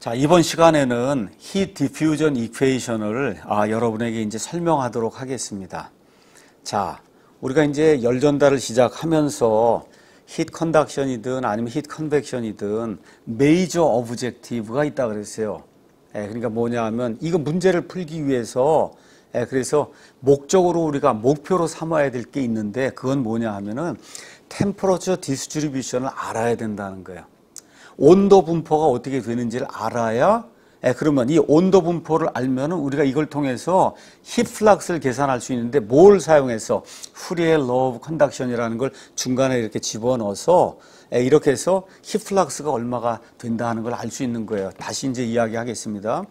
자, 이번 시간에는 Heat Diffusion Equation을 여러분에게 이제 설명하도록 하겠습니다. 자, 우리가 이제 열 전달을 시작하면서 Heat Conduction이든 아니면 Heat Convection이든 Major Objective가 있다 그랬어요. 그러니까 뭐냐 하면 이거 문제를 풀기 위해서 그래서 목적으로 우리가 목표로 삼아야 될 게 있는데 그건 뭐냐 하면은 Temperature Distribution을 알아야 된다는 거예요. 온도 분포가 어떻게 되는지를 알아야 그러면 이 온도 분포를 알면은 우리가 이걸 통해서 힙 플락스를 계산할 수 있는데 뭘 사용해서 후리에 러브 컨덕션이라는 걸 중간에 이렇게 집어넣어서 이렇게 해서 힙 플락스가 얼마가 된다는 걸 알 수 있는 거예요. 다시 이제 이야기하겠습니다.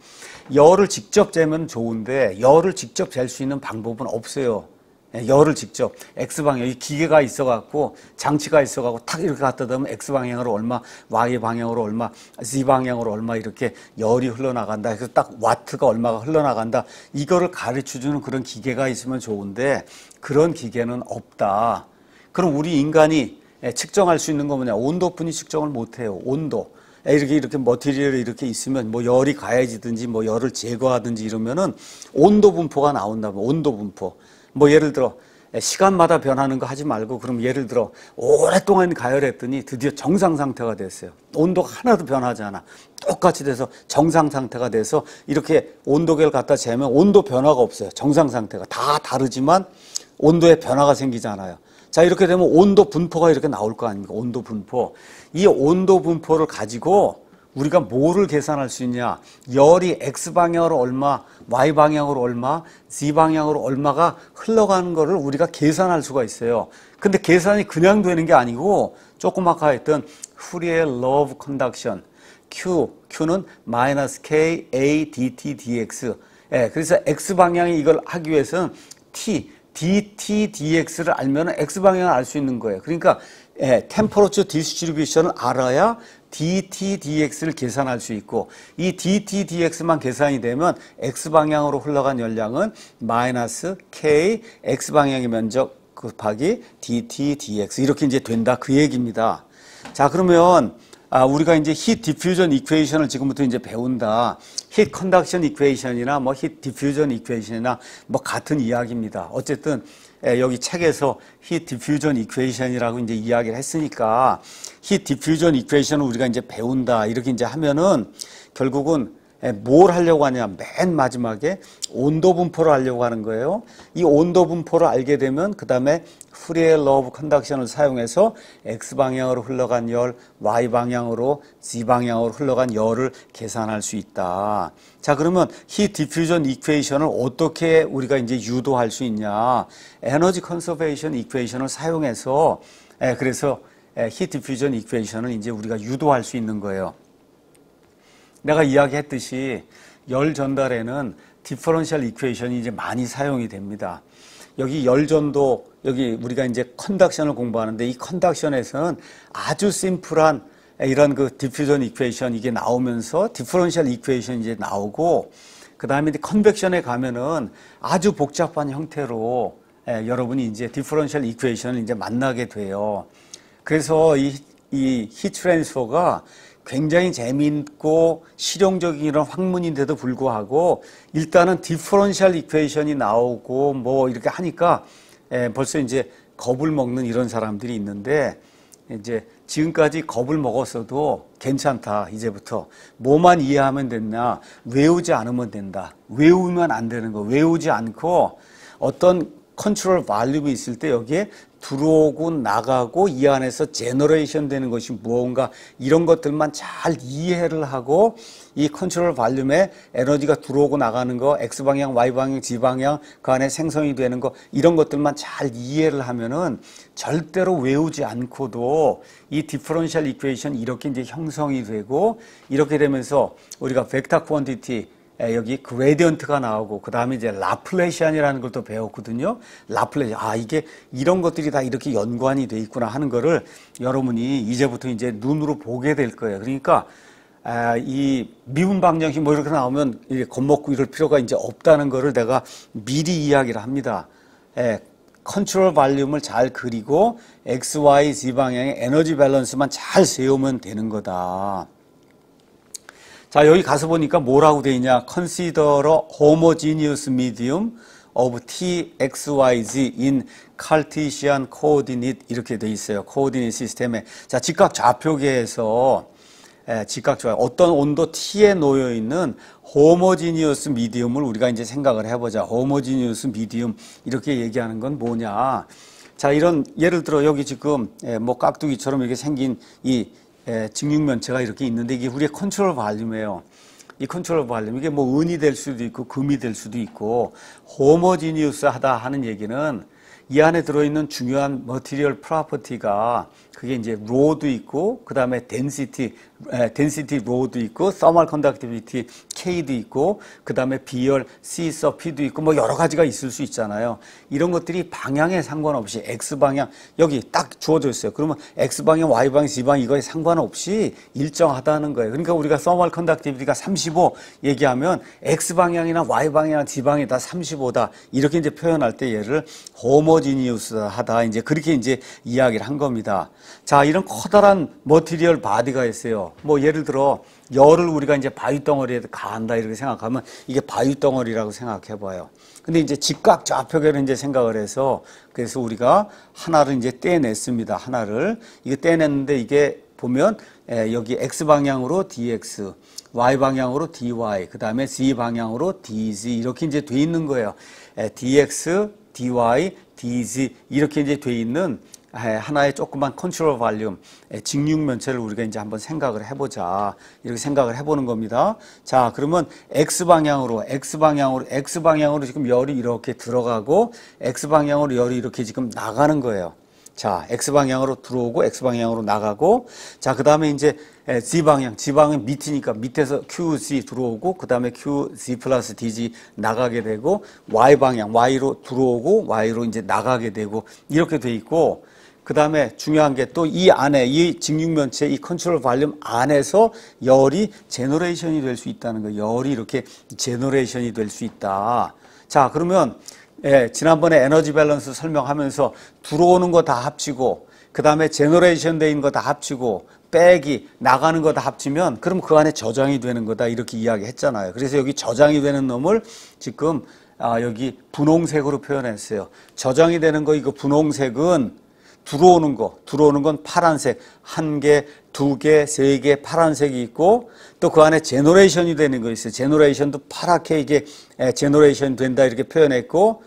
열을 직접 재면 좋은데 열을 직접 잴 수 있는 방법은 없어요. 열을 직접 X방향, 이 기계가 있어갖고 장치가 있어갖고 탁 이렇게 갖다 대면 X방향으로 얼마, Y방향으로 얼마, Z방향으로 얼마 이렇게 열이 흘러나간다. 그래서 딱 와트가 얼마가 흘러나간다. 이거를 가르쳐주는 그런 기계가 있으면 좋은데 그런 기계는 없다. 그럼 우리 인간이 측정할 수 있는 거 뭐냐? 온도뿐이 측정을 못해요. 온도. 이렇게 머티리얼이 이렇게 있으면 뭐 열이 가해지든지 뭐 열을 제거하든지 이러면은 온도 분포가 나온다면 온도 분포. 뭐 예를 들어 시간마다 변하는 거 하지 말고 그럼 예를 들어 오랫동안 가열했더니 드디어 정상 상태가 됐어요. 온도가 하나도 변하지 않아. 똑같이 돼서 정상 상태가 돼서 이렇게 온도계를 갖다 재면 온도 변화가 없어요. 정상 상태가 다 다르지만 온도에 변화가 생기잖아요. 자, 이렇게 되면 온도 분포가 이렇게 나올 거 아닙니까? 온도 분포. 이 온도 분포를 가지고 우리가 뭐를 계산할 수 있냐? 열이 X방향으로 얼마, Y방향으로 얼마, Z방향으로 얼마가 흘러가는 거를 우리가 계산할 수가 있어요. 근데 계산이 그냥 되는 게 아니고 조금 아까 했던 후리에 러브 컨덕션 Q는 마이너스 K, A, DT, DX. 그래서 X방향이 이걸 하기 위해서는 T, DT, DX를 알면 X방향을 알 수 있는 거예요. 그러니까 템퍼러처 디스트리뷰션을 알아야 DT, DX를 계산할 수 있고 이 DT, DX만 계산이 되면 X방향으로 흘러간 열량은 마이너스 K, X방향의 면적 곱하기 DT, DX 이렇게 이제 된다 그 얘기입니다. 자, 그러면 우리가 이제 Heat Diffusion Equation을 지금부터 이제 배운다. Heat Conduction Equation이나 뭐 Heat Diffusion Equation이나 뭐 같은 이야기입니다. 어쨌든 여기 책에서 Heat Diffusion Equation이라고 이제 이야기를 했으니까 Heat Diffusion Equation을 우리가 이제 배운다. 이렇게 이제 하면은 결국은 뭘 하려고 하냐. 맨 마지막에 온도 분포를 하려고 하는 거예요. 이 온도 분포를 알게 되면 그 다음에 후리에 러브 컨덕션을 사용해서 X방향으로 흘러간 열, Y방향으로, Z방향으로 흘러간 열을 계산할 수 있다. 자, 그러면 Heat Diffusion Equation을 어떻게 우리가 이제 유도할 수 있냐. Energy Conservation Equation을 사용해서 그래서 Heat Diffusion Equation을 이제 우리가 유도할 수 있는 거예요. 내가 이야기했듯이 열 전달에는 디퍼런셜 이퀘이션이 이제 많이 사용이 됩니다. 여기 열 전도, 여기 우리가 이제 컨덕션을 공부하는데 이 컨덕션에서는 아주 심플한 이런 그 디퓨전 이퀘이션 이게 나오면서 디퍼런셜 이퀘이션이 이제 나오고 그 다음에 컨벡션에 가면은 아주 복잡한 형태로 여러분이 이제 디퍼런셜 이퀘이션을 이제 만나게 돼요. 그래서 이 히트 트랜스퍼가 굉장히 재미있고 실용적인 이런 학문인데도 불구하고 일단은 디퍼런셜 이퀘이션이 나오고 뭐 이렇게 하니까 벌써 이제 겁을 먹는 이런 사람들이 있는데 이제 지금까지 겁을 먹었어도 괜찮다. 이제부터 뭐만 이해하면 됐나 외우지 않으면 된다. 외우면 안 되는 거 외우지 않고 어떤 컨트롤 발륨이 있을 때 여기에 들어오고 나가고 이 안에서 제너레이션 되는 것이 무언가 이런 것들만 잘 이해를 하고 이 컨트롤 발륨에 에너지가 들어오고 나가는 거 X방향, Y방향, Z방향 그 안에 생성이 되는 거 이런 것들만 잘 이해를 하면은 절대로 외우지 않고도 이 디퍼런셜 이퀘이션 이렇게 이제 형성이 되고 이렇게 되면서 우리가 벡터 퀀티티 여기 그레디언트가 나오고 그 다음에 이제 라플레시안이라는 걸 또 배웠거든요. 라플레시안 이게 이런 것들이 다 이렇게 연관이 돼 있구나 하는 거를 여러분이 이제부터 이제 눈으로 보게 될 거예요. 그러니까 이 미분 방정식 뭐 이렇게 나오면 이렇게 겁먹고 이럴 필요가 이제 없다는 거를 내가 미리 이야기를 합니다. 컨트롤 발륨을 잘 그리고 X, Y, Z 방향의 에너지 밸런스만 잘 세우면 되는 거다. 자, 여기 가서 보니까 뭐라고 돼 있냐? Consider a homogeneous medium of t, x, y, z in Cartesian coordinate 이렇게 돼 있어요. 코오디네이트 시스템에. 자, 직각 좌표계에서 직각좌 어떤 온도 t에 놓여 있는 호모지니어스 미디움을 우리가 이제 생각을 해보자. 호모지니어스 미디움 이렇게 얘기하는 건 뭐냐? 자, 이런 예를 들어 여기 지금 뭐 깍두기처럼 이렇게 생긴 이 직육면체가 이렇게 있는데 이게 우리의 컨트롤 발륨이에요. 이 컨트롤 발륨 이게 뭐 은이 될 수도 있고 금이 될 수도 있고 호모지니어스하다 하는 얘기는 이 안에 들어있는 중요한 머티리얼 프로퍼티가 그게 이제 로도 있고 그 다음에 덴시티 로도 있고 서멀 컨덕티비티 K도 있고 그 다음에 비열 C sub P도 있고 뭐 여러 가지가 있을 수 있잖아요. 이런 것들이 방향에 상관없이 X방향 여기 딱 주어져 있어요. 그러면 X방향, Y방향, Z방향 이거에 상관없이 일정하다는 거예요. 그러니까 우리가 서멀 컨덕티비티가 35 얘기하면 X방향이나 Y방향이나 Z방향이 다 35다 이렇게 이제 표현할 때 얘를 호모지니우스하다 이제 그렇게 이제 이야기를 한 겁니다. 자, 이런 커다란 머티리얼 바디가 있어요. 뭐 예를 들어 열을 우리가 이제 바위덩어리에 가한다 이렇게 생각하면 이게 바위덩어리라고 생각해 봐요. 근데 이제 직각 좌표계를 이제 생각을 해서 그래서 우리가 하나를 이제 떼냈습니다. 하나를 이게 떼냈는데 이게 보면 여기 x 방향으로 dx, y 방향으로 dy, 그 다음에 z 방향으로 dz 이렇게 이제 돼 있는 거예요. dx, dy, dz 이렇게 이제 돼 있는 하나의 조그만 컨트롤 발륨, 직육면체를 우리가 이제 한번 생각을 해보자. 이렇게 생각을 해보는 겁니다. 자, 그러면 X방향으로 지금 열이 이렇게 들어가고, X방향으로 열이 이렇게 지금 나가는 거예요. 자, X방향으로 들어오고, X방향으로 나가고, 자, 그 다음에 이제 Z방향 밑이니까 밑에서 QZ 들어오고, 그 다음에 QZ 플러스 DG 나가게 되고, Y방향, Y로 들어오고, Y로 이제 나가게 되고, 이렇게 돼 있고, 그 다음에 중요한 게 또 이 안에 이 직육면체 이 컨트롤 발륨 안에서 열이 제너레이션이 될 수 있다는 거예요. 열이 이렇게 제너레이션이 될 수 있다. 자, 그러면 지난번에 에너지 밸런스 설명하면서 들어오는 거 다 합치고 그 다음에 제너레이션 돼 있는 거 다 합치고 빼기 나가는 거 다 합치면 그럼 그 안에 저장이 되는 거다 이렇게 이야기했잖아요. 그래서 여기 저장이 되는 놈을 지금 여기 분홍색으로 표현했어요. 저장이 되는 거 이거 분홍색은 들어오는 건 파란색, 1개, 2개, 3개 파란색이 있고 또 그 안에 제너레이션이 되는 거 있어요. 제너레이션도 파랗게 이게 제너레이션 된다 이렇게 표현했고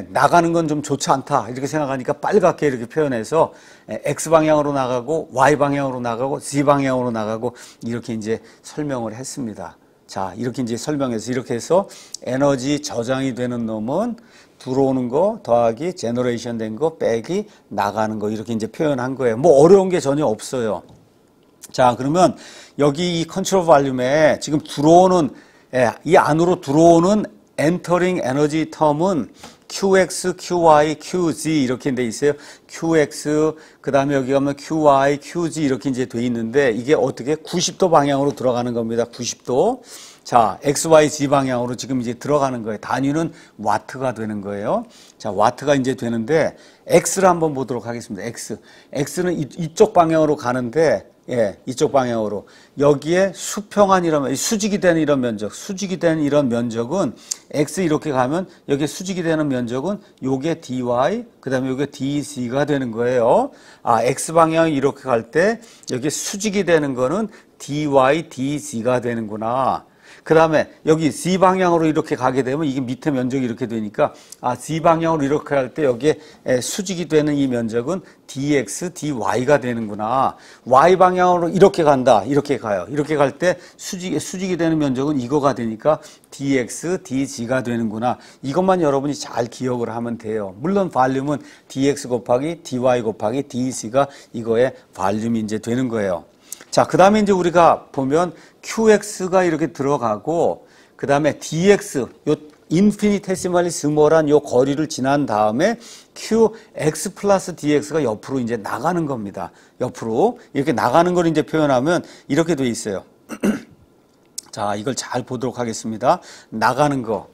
나가는 건 좀 좋지 않다 이렇게 생각하니까 빨갛게 이렇게 표현해서 X방향으로 나가고 Y방향으로 나가고 Z방향으로 나가고 이렇게 이제 설명을 했습니다. 자, 이렇게 이제 설명해서 이렇게 해서 에너지 저장이 되는 놈은 들어오는 거 더하기 제너레이션 된 거 빼기 나가는 거 이렇게 이제 표현한 거예요. 뭐 어려운 게 전혀 없어요. 자, 그러면 여기 이 컨트롤 발륨에 지금 들어오는 이 안으로 들어오는 엔터링 에너지 텀은 QX, QY, QZ 이렇게 돼 있어요. QX 그 다음에 여기 가면 QY, QZ 이렇게 이제 돼 있는데 이게 어떻게 90도 방향으로 들어가는 겁니다. 90도. 자, XYZ 방향으로 지금 이제 들어가는 거예요. 단위는 와트가 되는 거예요. 자, 와트가 이제 되는데 X를 한번 보도록 하겠습니다. X는 이쪽 방향으로 가는데 이쪽 방향으로 여기에 수평안이라면 수직이 된 이런 면적은 X 이렇게 가면 여기에 수직이 되는 면적은 요게 dy 그다음에 요게 dc가 되는 거예요. X 방향이 이렇게 갈 때 여기 수직이 되는 거는 dy dc가 되는구나. 그 다음에 여기 Z 방향으로 이렇게 가게 되면 이게 밑에 면적이 이렇게 되니까 Z 방향으로 이렇게 할 때 여기에 수직이 되는 이 면적은 dx, dy가 되는구나. Y 방향으로 이렇게 간다. 이렇게 가요. 이렇게 갈 때 수직이 되는 면적은 이거가 되니까 dx, dg가 되는구나. 이것만 여러분이 잘 기억을 하면 돼요. 물론 발륨은 dx 곱하기 dy 곱하기 dc가 이거의 발륨이 이제 되는 거예요. 자, 그 다음에 이제 우리가 보면 QX가 이렇게 들어가고, 그 다음에 DX, 요 인피니테시멀리 스몰한 요 거리를 지난 다음에 QX 플러스 DX가 옆으로 이제 나가는 겁니다. 옆으로. 이렇게 나가는 걸 이제 표현하면 이렇게 돼 있어요. 자, 이걸 잘 보도록 하겠습니다. 나가는 거.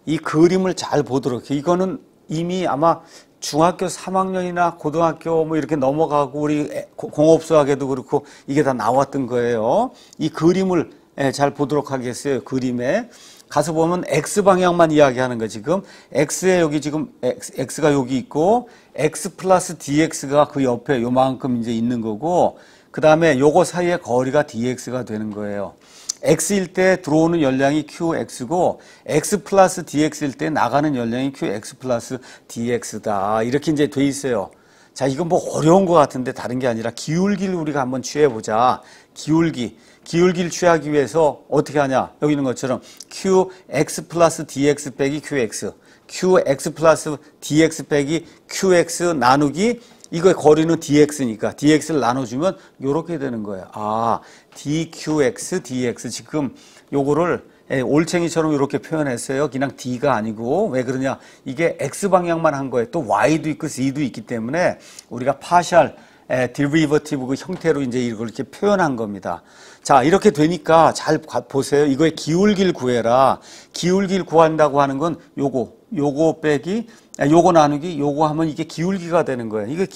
이 그림을 잘 보도록 해요. 이거는 이미 아마 중학교 3학년이나 고등학교 뭐 이렇게 넘어가고 우리 공업수학에도 그렇고 이게 다 나왔던 거예요. 이 그림을 잘 보도록 하겠어요. 그림에 가서 보면 x 방향만 이야기하는 거 지금 x에 여기 지금 x가 여기 있고 x 플러스 dx가 그 옆에 요만큼 이제 있는 거고 그 다음에 요거 사이의 거리가 dx가 되는 거예요. x일 때 들어오는 열량이 qx고 x 플러스 dx일 때 나가는 열량이 qx 플러스 dx다. 이렇게 이제 돼 있어요. 자, 이건 뭐 어려운 것 같은데 다른 게 아니라 기울기를 우리가 한번 취해보자. 기울기를 취하기 위해서 어떻게 하냐. 여기 있는 것처럼 qx 플러스 dx 빼기 qx 플러스 dx 빼기 qx 나누기 이거의 거리는 dx니까 dx를 나눠주면 이렇게 되는 거예요. 아, dqx dx 지금 요거를 올챙이처럼 이렇게 표현했어요. 그냥 d가 아니고 왜 그러냐? 이게 x 방향만 한 거예요. 또 y도 있고 z도 있기 때문에 우리가 파셜 데리베이티브 그 형태로 이제 이걸 이렇게 표현한 겁니다. 자, 이렇게 되니까 잘 보세요. 이거의 기울기를 구해라. 기울기를 구한다고 하는 건 요거 빼기 요거 나누기 요거 하면 이게 기울기가 되는 거예요. 이거의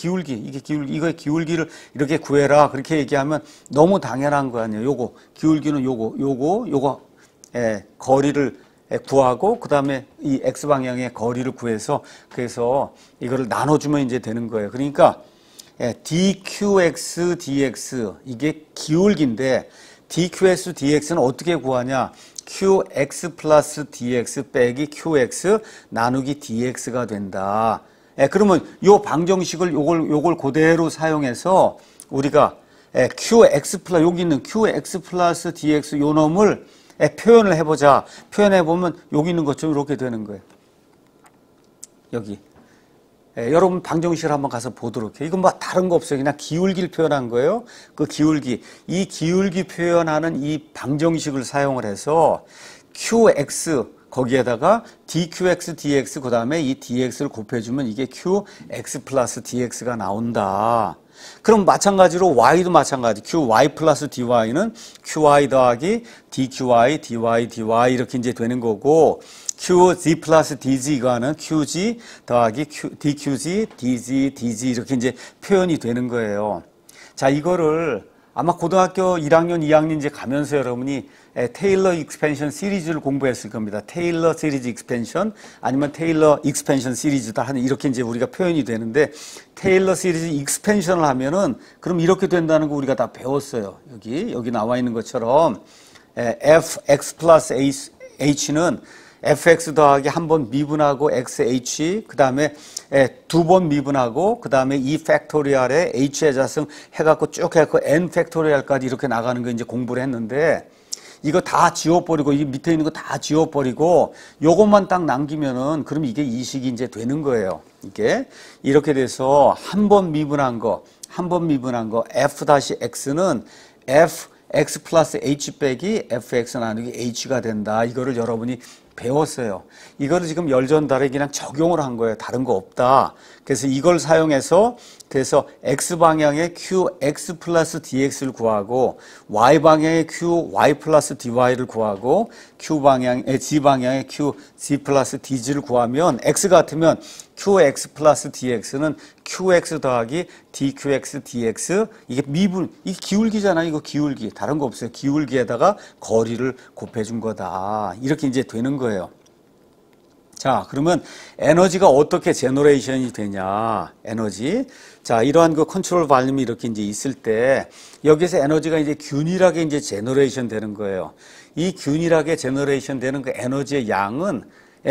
기울기를 이렇게 구해라. 그렇게 얘기하면 너무 당연한 거 아니에요. 기울기는 요거 거리를 구하고 그 다음에 이 x 방향의 거리를 구해서 그래서 이거를 나눠주면 이제 되는 거예요. 그러니까 dqx dx 이게 기울기인데 dqx dx는 어떻게 구하냐? qx 플러스 dx 빼기 qx 나누기 dx가 된다. 그러면 요 방정식을 요걸 그대로 사용해서 우리가 qx 플러스 여기 있는 qx 플러스 dx 요 놈을 표현을 해보자. 표현해보면 여기 있는 것처럼 이렇게 되는 거예요. 여기. 여러분 방정식을 한번 가서 보도록 해요. 이건 뭐 다른 거 없어요. 그냥 기울기를 표현한 거예요. 그 기울기. 이 기울기 표현하는 이 방정식을 사용을 해서 qx 거기에다가 dqx dx 그 다음에 이 dx를 곱해주면 이게 qx 플러스 dx가 나온다. 그럼 마찬가지로 y도 마찬가지. qy 플러스 dy는 qy 더하기 dqy dy 이렇게 이제 되는 거고 qg 플러스 dg가는 qg 더하기 dqg dg 이렇게 이제 표현이 되는 거예요. 자, 이거를 아마 고등학교 1학년, 2학년 이제 가면서 여러분이 테일러 익스펜션 시리즈를 공부했을 겁니다. 테일러 시리즈 익스펜션 아니면 테일러 익스펜션 시리즈다 하는 이렇게 이제 우리가 표현이 되는데 테일러 시리즈 익스펜션을 하면은 그럼 이렇게 된다는 거 우리가 다 배웠어요. 여기 나와 있는 것처럼 fx 플러스 h는 fx 더하기 한 번 미분하고 xh 그 다음에 두 번 미분하고 그 다음에 이 팩토리얼에 h의 자승 해갖고 쭉 해갖고 n 팩토리얼까지 이렇게 나가는 거 이제 공부를 했는데 이거 다 지워버리고 이 밑에 있는 거 다 지워버리고 요것만 딱 남기면은 그럼 이게 이식이 이제 되는 거예요. 이게 이렇게 돼서 한 번 미분한 거 f-x는 fx 플러스 h 빼기 fx 나누기 h가 된다. 이거를 여러분이 배웠어요. 이거를 지금 열전달에 그냥 적용을 한 거예요. 다른 거 없다. 그래서 이걸 사용해서 그래서 x방향의 qx 플러스 dx를 구하고 y방향의 qy 플러스 dy를 구하고 g방향의 qg 플러스 dg를 구하면 x 같으면 qx 플러스 dx는 qx 더하기 dqx dx 이게 기울기잖아요. 이거 기울기. 다른 거 없어요. 기울기에다가 거리를 곱해준 거다. 이렇게 이제 되는 거예요. 자, 그러면 에너지가 어떻게 제너레이션이 되냐? 에너지. 자, 이러한 그 컨트롤 발륨이 이렇게 이제 있을 때 여기서 에너지가 이제 균일하게 이제 제너레이션 되는 거예요. 이 균일하게 제너레이션 되는 그 에너지의 양은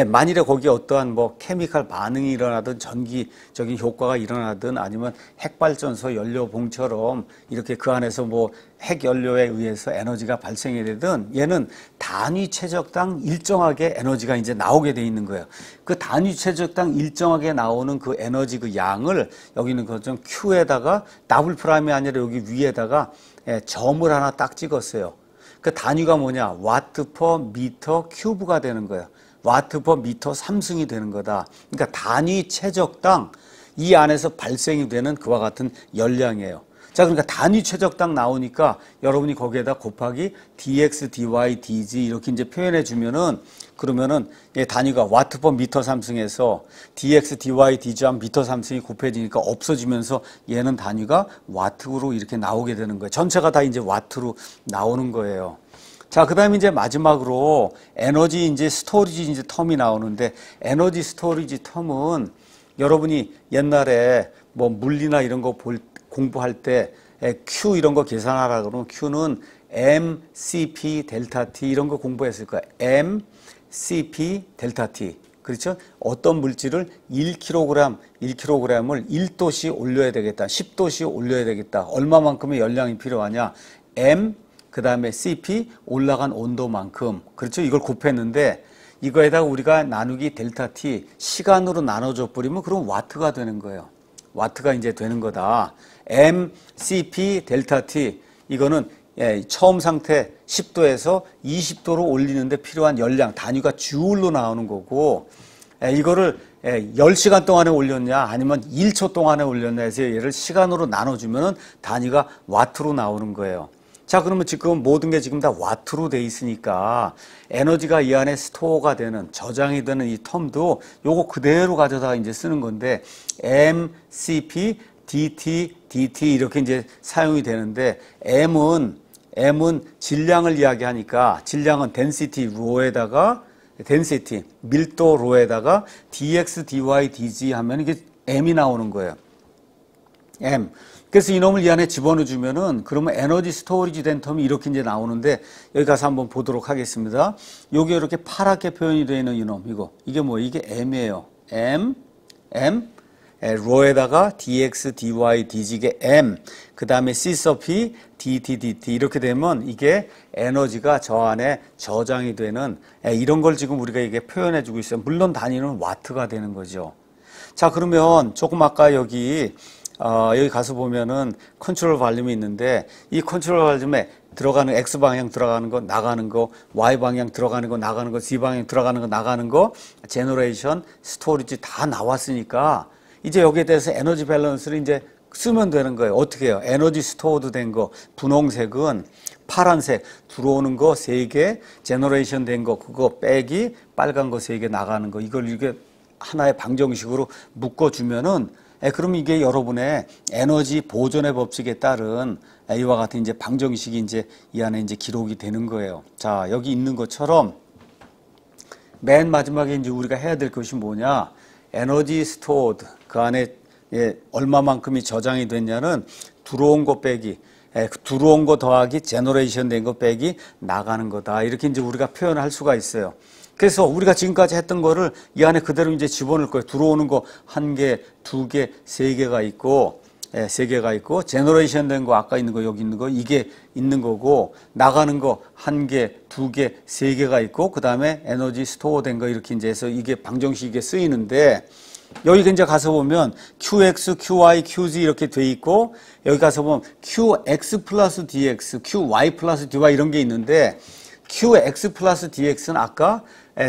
만일에 거기에 어떠한 뭐 케미칼 반응이 일어나든 전기적인 효과가 일어나든 아니면 핵발전소 연료봉처럼 이렇게 그 안에서 뭐 핵연료에 의해서 에너지가 발생이 되든 얘는 단위 최적당 일정하게 에너지가 이제 나오게 돼 있는 거예요. 그 단위 최적당 일정하게 나오는 그 에너지 그 양을 여기 있는 것처럼 Q에다가 더블 프라임이 아니라 여기 위에다가 점을 하나 딱 찍었어요. 그 단위가 뭐냐? 와트 퍼 미터 큐브가 되는 거예요. 와트 퍼 미터 3승이 되는 거다. 그러니까 단위 최적당 이 안에서 발생이 되는 그와 같은 열량이에요. 자, 그러니까 단위 최적당 나오니까 여러분이 거기에다 곱하기 dx, dy, dg 이렇게 이제 표현해 주면은 그러면은 단위가 와트 퍼 미터 3승에서 dx, dy, dg 하면 미터 3승이 곱해지니까 없어지면서 얘는 단위가 와트로 이렇게 나오게 되는 거예요. 전체가 다 이제 와트로 나오는 거예요. 자, 자, 그 다음에 이제 마지막으로 에너지 이제 스토리지 이제 텀이 나오는데, 에너지 스토리지 텀은 여러분이 옛날에 뭐 물리나 이런 거 공부할 때 Q 이런 거 계산하라 그러면 Q는 mCp 델타 T 이런 거 공부했을 거예요. mCp 델타 T. 그렇죠? 어떤 물질을 1kg을 1도씩 올려야 되겠다. 10도씩 올려야 되겠다. 얼마만큼의 열량이 필요하냐? m 그 다음에 CP 올라간 온도만큼. 그렇죠? 이걸 곱했는데 이거에다가 우리가 나누기 델타 T 시간으로 나눠줘 버리면 그럼 와트가 되는 거예요. 와트가 이제 되는 거다. mCp 델타 T 이거는 처음 상태 10도에서 20도로 올리는데 필요한 열량 단위가 주울로 나오는 거고, 이거를 10시간 동안에 올렸냐 아니면 1초 동안에 올렸냐 해서 얘를 시간으로 나눠주면 단위가 와트로 나오는 거예요. 자, 그러면 지금 모든 게 지금 다 와트로 돼 있으니까 에너지가 이 안에 스토어가 되는, 저장이 되는 이 텀도 요거 그대로 가져다가 이제 쓰는 건데, mCp dt 이렇게 이제 사용이 되는데, m은 질량을 이야기하니까 질량은 density 로에다가 density 밀도 로에다가 dx dy dg 하면 이게 m이 나오는 거예요. m. 그래서 이놈을 이 안에 집어넣어 주면은 그러면 에너지 스토리지 된 텀이 이렇게 이제 나오는데, 여기 가서 한번 보도록 하겠습니다. 요게 이렇게 파랗게 표현이 되어 있는 이놈, 이게 뭐 이게 m이에요. m 로에다가 dx dy dg 이게 m, 그 다음에 c sub p dt 이렇게 되면 이게 에너지가 저 안에 저장이 되는, 이런 걸 지금 우리가 이게 표현해 주고 있어요. 물론 단위는 와트가 되는 거죠. 자, 그러면 조금 아까 여기 가서 보면은 컨트롤 발륨이 있는데, 이 컨트롤 발륨에 들어가는 X방향 들어가는 거, 나가는 거, Y방향 들어가는 거, 나가는 거, Z방향 들어가는 거, 나가는 거, 제너레이션, 스토리지 다 나왔으니까 이제 여기에 대해서 에너지 밸런스를 이제 쓰면 되는 거예요. 어떻게 해요? 에너지 스토어도 된 거, 분홍색은 파란색 들어오는 거 3개, 제너레이션 된 거 그거 빼기, 빨간 거 3개 나가는 거, 이걸 이게 하나의 방정식으로 묶어주면은, 그럼 이게 여러분의 에너지 보존의 법칙에 따른 이와 같은 이제 방정식이 이제 이 안에 이제 기록이 되는 거예요. 자, 여기 있는 것처럼 맨 마지막에 이제 우리가 해야 될 것이 뭐냐? 에너지 스토어드, 그 안에 얼마만큼이 저장이 됐냐는 들어온 거 빼기, 들어온 거 더하기 제너레이션 된 거 빼기 나가는 거다. 이렇게 이제 우리가 표현할 수가 있어요. 그래서 우리가 지금까지 했던 거를 이 안에 그대로 이제 집어넣을 거예요. 들어오는 거 1개, 2개, 3개가 있고, 3개가 있고, 제너레이션 된 거 아까 있는 거 여기 있는 거 이게 있는 거고, 나가는 거 1개, 2개, 3개가 있고, 그 다음에 에너지 스토어 된 거 이렇게 이제 해서 이게 방정식에 쓰이는데, 여기 이제 가서 보면 QX, QY, QZ 이렇게 돼 있고, 여기 가서 보면 QX 플러스 DX, QY 플러스 DY 이런 게 있는데, QX 플러스 DX는 아까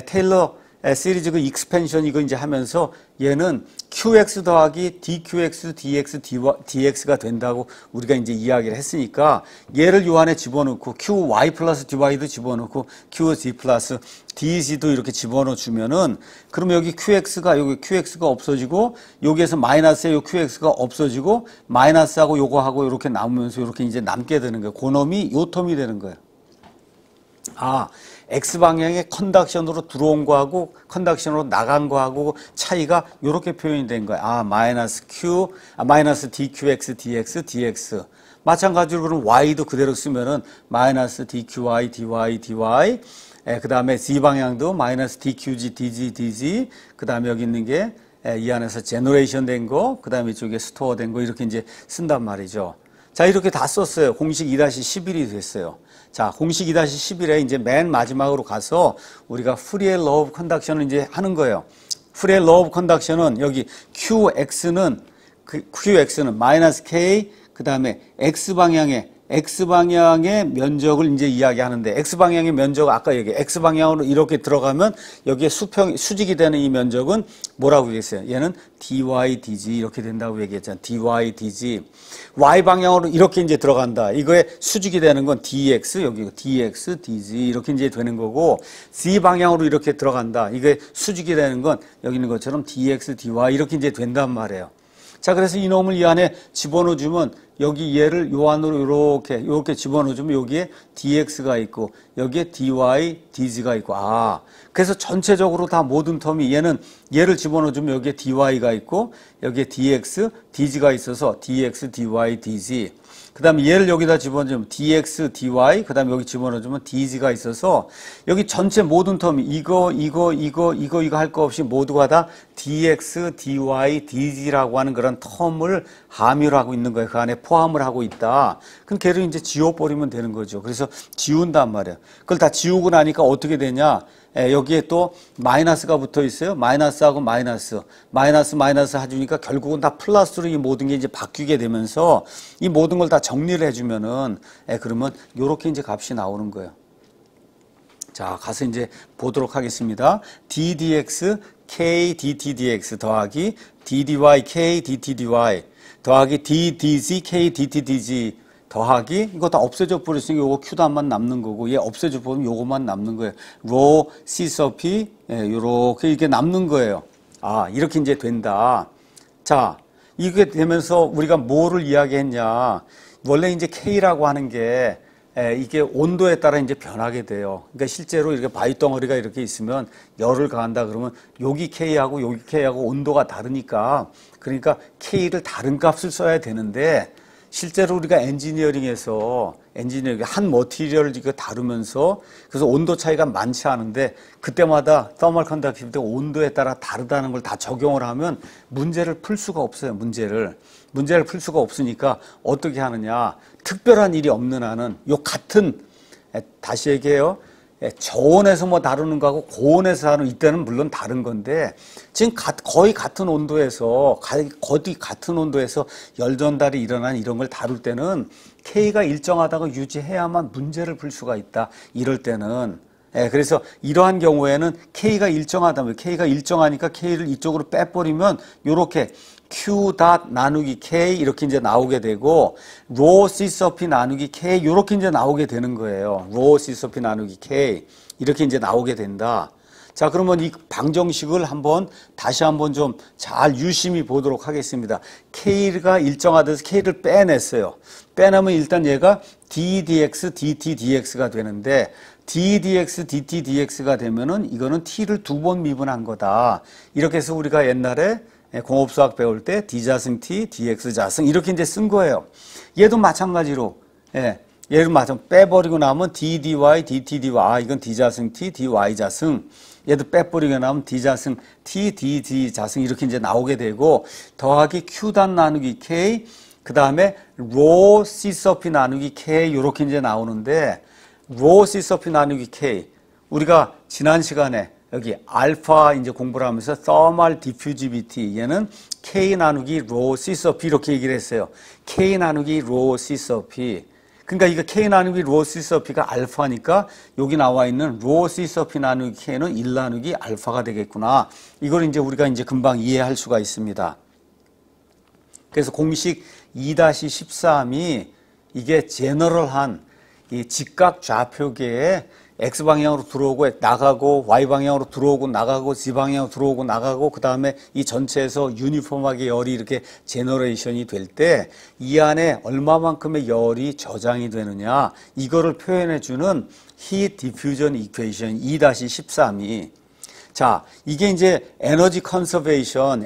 테일러 시리즈 그 익스펜션 이거 이제 하면서 얘는 QX 더하기 DQX, DX, DX가 된다고 우리가 이제 이야기를 했으니까 얘를 요 안에 집어넣고 QY 플러스 DY도 집어넣고 QZ 플러스 DZ도 이렇게 집어넣어 주면은, 그러면 여기 QX가 없어지고 여기에서 마이너스에 요 QX가 없어지고 마이너스하고 요거하고 이렇게 남으면서 이렇게 이제 남게 되는 거예요. 그놈이 요 텀이 되는 거예요. X방향의 컨덕션으로 들어온 거하고 컨덕션으로 나간 거하고 차이가 이렇게 표현이 된 거예요. 마이너스 DQX, DX, DX. 마찬가지로 그럼 Y도 그대로 쓰면은 마이너스 DQY, DY, DY. 그 다음에 Z방향도 마이너스 DQG, DG, DG. 그 다음에 여기 있는 게 이 안에서 제너레이션 된 거, 그 다음에 이쪽에 스토어 된 거 이렇게 이제 쓴단 말이죠. 자, 이렇게 다 썼어요. 공식 2-11이 됐어요. 자, 공식 2-11에 이제 맨 마지막으로 가서 우리가 Fourier Law of Conduction을 이제 하는 거예요. Fourier Law of Conduction은 여기 QX는 마이너스 K, 그 다음에 X방향의 면적을 이제 이야기하는데, X방향의 면적 아까 여기 X방향으로 이렇게 들어가면 여기에 수직이 되는 이 면적은 뭐라고 얘기했어요? 얘는 dy, dg 이렇게 된다고 얘기했잖아요. dy, dg. Y방향으로 이렇게 이제 들어간다. 이거에 수직이 되는 건 dx, 여기 dx, dg 이렇게 이제 되는 거고, Z방향으로 이렇게 들어간다. 이게 수직이 되는 건 여기 있는 것처럼 dx, dy 이렇게 이제 된단 말이에요. 자, 그래서 이놈을 이 안에 집어넣어주면 여기 얘를 요 안으로 이렇게 집어넣어주면 여기에 dx가 있고 여기에 dy, dz가 있고 그래서 전체적으로 다 모든 텀이 얘를 집어넣어주면 여기에 dy가 있고 여기에 dx, dz가 있어서 dx, dy, dz 그 다음에 얘를 여기다 집어넣으면 dx, dy 그 다음에 여기 집어넣어주면 dz가 있어서 여기 전체 모든 텀이 이거 할 거 없이 모두가 다 dx, dy, dz라고 하는 그런 텀을 함유를 하고 있는 거예요. 그 안에 포함을 하고 있다. 그럼 걔를 이제 지워버리면 되는 거죠. 그래서 지운단 말이에요. 그걸 다 지우고 나니까 어떻게 되냐. 여기에 또 마이너스가 붙어 있어요. 마이너스하고 마이너스 해주니까 결국은 다 플러스로 이 모든 게 이제 바뀌게 되면서 이 모든 걸 다 정리를 해주면은 그러면 요렇게 이제 값이 나오는 거예요. 자, 가서 이제 보도록 하겠습니다. ddx k dt dx 더하기 ddy k dt dy 더하기 ddz k dt dz 더하기 이거 다 없애져 버렸으니까 요거 Q단만 남는 거고 얘 없애져 버리면 요거만 남는 거예요. 로 C sub P 요렇게 이게 남는 거예요. 이렇게 이제 된다. 자, 이게 되면서 우리가 뭐를 이야기했냐? 원래 이제 K라고 하는 게 이게 온도에 따라 이제 변하게 돼요. 그러니까 실제로 이렇게 바위 덩어리가 이렇게 있으면 열을 가한다 그러면 여기 K하고 여기 K하고 온도가 다르니까 그러니까 K를 다른 값을 써야 되는데 실제로 우리가 엔지니어링에서 한 머티리얼을 이거 다루면서 그래서 온도 차이가 많지 않은데 그때마다 더멀 컨덕티비티 온도에 따라 다르다는 걸 다 적용을 하면 문제를 풀 수가 없어요. 문제를 풀 수가 없으니까 어떻게 하느냐. 특별한 일이 없는 한은 요 같은 다시 얘기해요. 저온에서 뭐 다루는 거하고 고온에서 하는 이때는 물론 다른 건데 지금 거의 같은 온도에서 열 전달이 일어난 이런 걸 다룰 때는 K가 일정하다고 유지해야만 문제를 풀 수가 있다. 이럴 때는 그래서 이러한 경우에는 K가 일정하다면 K가 일정하니까 K를 이쪽으로 빼버리면 요렇게 Q 닷 나누기 K 이렇게 이제 나오게 되고 로 C sub P 나누기 K 이렇게 이제 나오게 되는 거예요. 로 C sub P 나누기 K 이렇게 이제 나오게 된다. 자, 그러면 이 방정식을 다시 한번 좀 잘 유심히 보도록 하겠습니다. K가 일정하듯이 K를 빼냈어요. 빼내면 일단 얘가 ddx, dt, dx가 되는데 ddx, dt, dx가 되면은 이거는 t를 2번 미분한 거다. 이렇게 해서 우리가 옛날에 공업수학 배울 때 d자승 t, dx자승 이렇게 이제 쓴 거예요. 얘도 마찬가지로 얘를 빼버리고 나면 ddy, dt, dy 이건 d자승 t, dy자승 얘도 빼버리고 나면 d자승 t, dd자승 이렇게 이제 나오게 되고 더하기 q단 나누기 k 그 다음에 로 C sub P 나누기 k 이렇게 이제 나오는데 로 C sub P 나누기 k 우리가 지난 시간에 여기 알파 이제 공부를 하면서 thermal diffusivity 얘는 K 나누기 로 C sub P 이렇게 얘기를 했어요. K 나누기 로 C sub P. 그러니까 이거 K 나누기 로 C sub P가 알파니까 여기 나와 있는 로 C sub P 나누기 K는 1 나누기 알파가 되겠구나. 이걸 이제 우리가 이제 금방 이해할 수가 있습니다. 그래서 공식 2-13이 이게 제너럴한 이 직각 좌표계에 X방향으로 들어오고 나가고 Y방향으로 들어오고 나가고 Z방향으로 들어오고 나가고 그 다음에 이 전체에서 유니폼하게 열이 이렇게 제너레이션이 될 때 이 안에 얼마만큼의 열이 저장이 되느냐 이거를 표현해주는 Heat Diffusion Equation 2-13이 자, 이게 이제 에너지 컨서베이션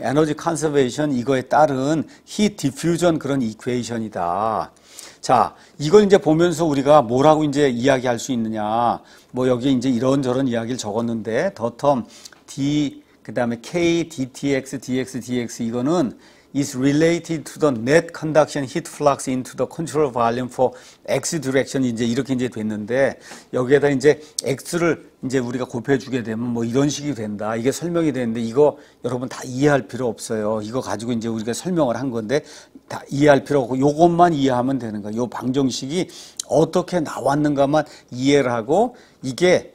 이거에 따른 Heat Diffusion 그런 이퀘이션이다. 자, 이걸 이제 보면서 우리가 뭐라고 이제 이야기할 수 있느냐. 뭐 여기 이제 이런저런 이야기를 적었는데, 더 텀 D, 그 다음에 K, DTX, DX, DX 이거는 is related to the net conduction heat flux into the control volume for X direction 이제 이렇게 이제 됐는데, 여기에다 이제 X를 이제 우리가 곱해주게 되면 뭐 이런 식이 된다. 이게 설명이 되는데 이거 여러분 다 이해할 필요 없어요. 이거 가지고 이제 우리가 설명을 한 건데 다 이해할 필요 없고 요것만 이해하면 되는 거예요. 요 방정식이 어떻게 나왔는가만 이해를 하고 이게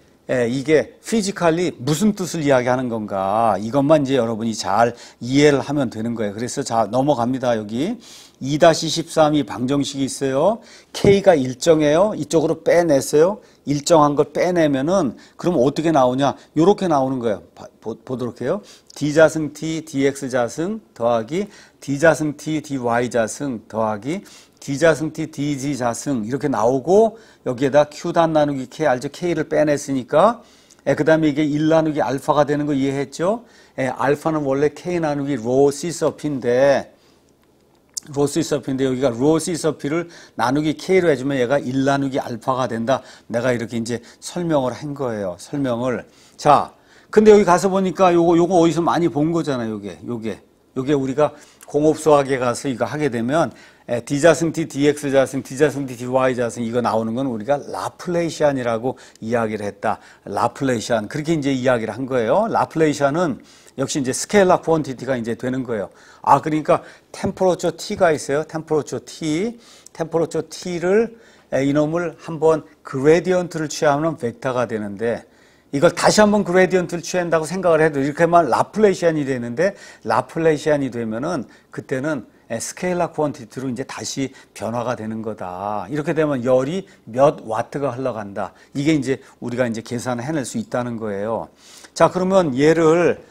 피지컬리 무슨 뜻을 이야기하는 건가 이것만 이제 여러분이 잘 이해를 하면 되는 거예요. 그래서 자 넘어갑니다. 여기 2-13이 방정식이 있어요. K가 일정해요. 이쪽으로 빼냈어요. 일정한 걸 빼내면은 그럼 어떻게 나오냐 요렇게 나오는 거예요. 보도록 해요. D자승 T, DX자승 더하기 D자승 T, DY자승 더하기 D자승 T, DG자승 이렇게 나오고 여기에다 Q단 나누기 K, 알죠? K를 빼냈으니까 그 다음에 이게 1 나누기 알파가 되는 거 이해했죠? 알파는 원래 K 나누기 로 C sub P인데 여기가 로 C sub P를 나누기 K로 해주면 얘가 1 나누기 알파가 된다. 내가 이렇게 이제 설명을 한 거예요. 설명을. 자, 근데 여기 가서 보니까 요거 어디서 많이 본 거잖아요. 요게 우리가 공업수학에 가서 이거 하게 되면 D자승 T, DX자승, D자승 T, DY자승 이거 나오는 건 우리가 라플레이시안이라고 이야기를 했다. 라플레이시안. 그렇게 이제 이야기를 한 거예요. 라플레이시안은 역시 이제 스케일러 퀀티티가 이제 되는 거예요. 아, 그러니까 템퍼러처 T가 있어요. 템퍼러처 T를 이놈을 한번 그레디언트를 취하면 벡터가 되는데 이걸 다시 한번 그레디언트를 취한다고 생각을 해도 이렇게만 라플레이시안이 되는데 라플레이시안이 되면은 그때는 스케일러 퀀티티로 이제 다시 변화가 되는 거다. 이렇게 되면 열이 몇 와트가 흘러간다. 이게 이제 우리가 이제 계산을 해낼 수 있다는 거예요. 자, 그러면 얘를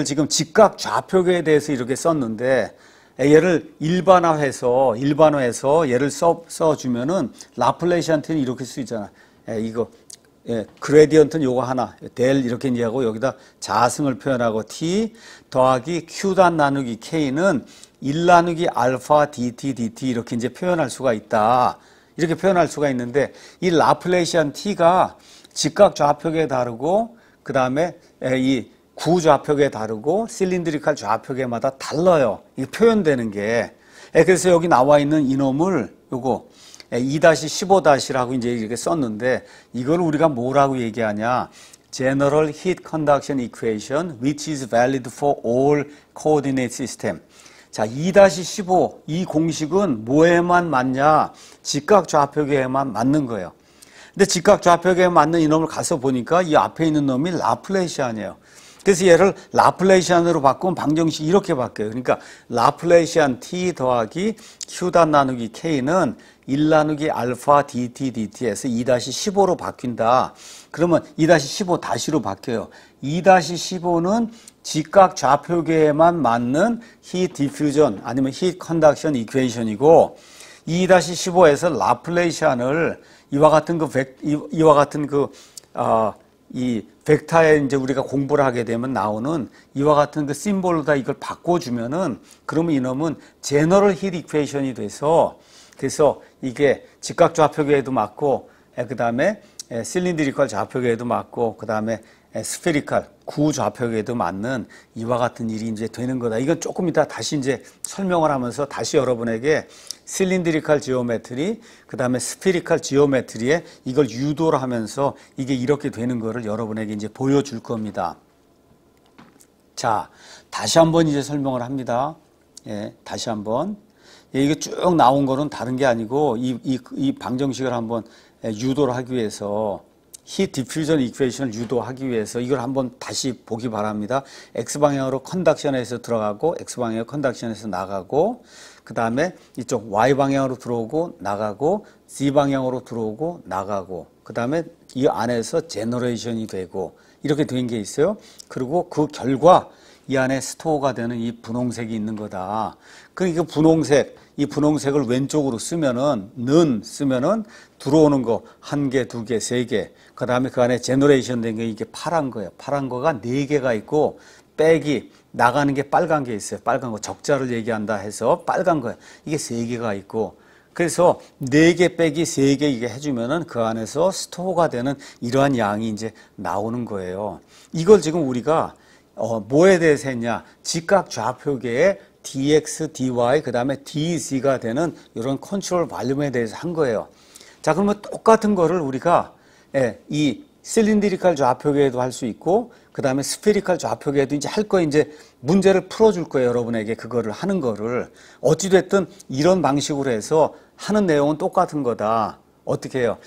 지금 직각 좌표계에 대해서 이렇게 썼는데 얘를 일반화해서 얘를 써주면은 라플레이시안트는 이렇게 쓰이잖아. 이거 그레디언트는 요거 하나 델 이렇게 이제 하고 여기다 자승을 표현하고 T 더하기 Q단 나누기 K는 1 나누기 알파 dt 이렇게 이제 표현할 수가 있다. 이렇게 표현할 수가 있는데 이 라플레이시안 T가 직각 좌표계 다르고 그 다음에 이 구좌표계 다르고 실린드리칼 좌표계마다 달라요. 이 표현되는 게. 그래서 여기 나와 있는 이놈을 요거 2-15-라고 이제 이렇게 썼는데 이걸 우리가 뭐라고 얘기하냐? General Heat Conduction Equation which is valid for all coordinate system. 자, 2-15 이 공식은 뭐에만 맞냐? 직각 좌표계에만 맞는 거예요. 근데 직각 좌표계에 맞는 이놈을 가서 보니까 이 앞에 있는 놈이 라플레이시안이에요. 그래서 얘를 라플레이시안으로 바꾸면 방정식이 이렇게 바뀌어요. 그러니까 라플레이시안 T 더하기 Q단 나누기 K는 1 나누기 알파 dt에서 2-15로 바뀐다. 그러면 2-15 다시로 바뀌어요. 2-15는 직각 좌표계에만 맞는 Heat Diffusion 아니면 Heat Conduction Equation이고 2-15에서 라플레이시안을 이와 같은 이 벡터에 이제 우리가 공부를 하게 되면 나오는 이와 같은 그 심볼로다 이걸 바꿔주면은 그러면 이놈은 제너럴 히트 이퀘이션이 돼서 그래서 이게 직각 좌표계에도 맞고 그 다음에 실린드리컬 좌표계에도 맞고 그 다음에 스페리칼 구좌표계에도 맞는 이와 같은 일이 이제 되는 거다. 이건 조금 이따 다시 이제 설명을 하면서 다시 여러분에게 실린드리칼 지오메트리, 그 다음에 스페리칼 지오메트리에 이걸 유도를 하면서 이게 이렇게 되는 거를 여러분에게 이제 보여줄 겁니다. 자, 다시 한번 이제 설명을 합니다. 다시 한번. 이게 쭉 나온 거는 다른 게 아니고 이 방정식을 한번 유도를 하기 위해서 Heat Diffusion Equation을 유도하기 위해서 이걸 한번 다시 보기 바랍니다. X방향으로 컨덕션에서 들어가고 X방향으로 컨덕션에서 나가고 그 다음에 이쪽 Y방향으로 들어오고 나가고 Z방향으로 들어오고 나가고 그 다음에 이 안에서 제너레이션이 되고 이렇게 된 게 있어요. 그리고 그 결과 이 안에 스토어가 되는 이 분홍색이 있는 거다. 그러니까 이 분홍색을 왼쪽으로 쓰면은 들어오는 거 1개, 2개, 3개. 그 다음에 그 안에 제너레이션 된 게 이게 파란 거예요. 파란 거가 4개가 있고 백이 나가는 게 빨간 게 있어요. 빨간 거 적자를 얘기한다 해서 빨간 거예요. 이게 3개가 있고 그래서 4개 빼기 3개 이게 해주면은 그 안에서 스토어가 되는 이러한 양이 이제 나오는 거예요. 이걸 지금 우리가 뭐에 대해서 했냐? 직각 좌표계의 dx, dy, 그 다음에 dz가 되는 이런 컨트롤 발륨에 대해서 한 거예요. 자, 그러면 똑같은 거를 우리가 이 실린드리칼 좌표계에도 할 수 있고, 그 다음에 스페리칼 좌표계에도 이제 할 거 이제 문제를 풀어줄 거예요. 여러분에게 그거를 하는 거를. 어찌됐든 이런 방식으로 해서 하는 내용은 똑같은 거다. 어떻게 해요?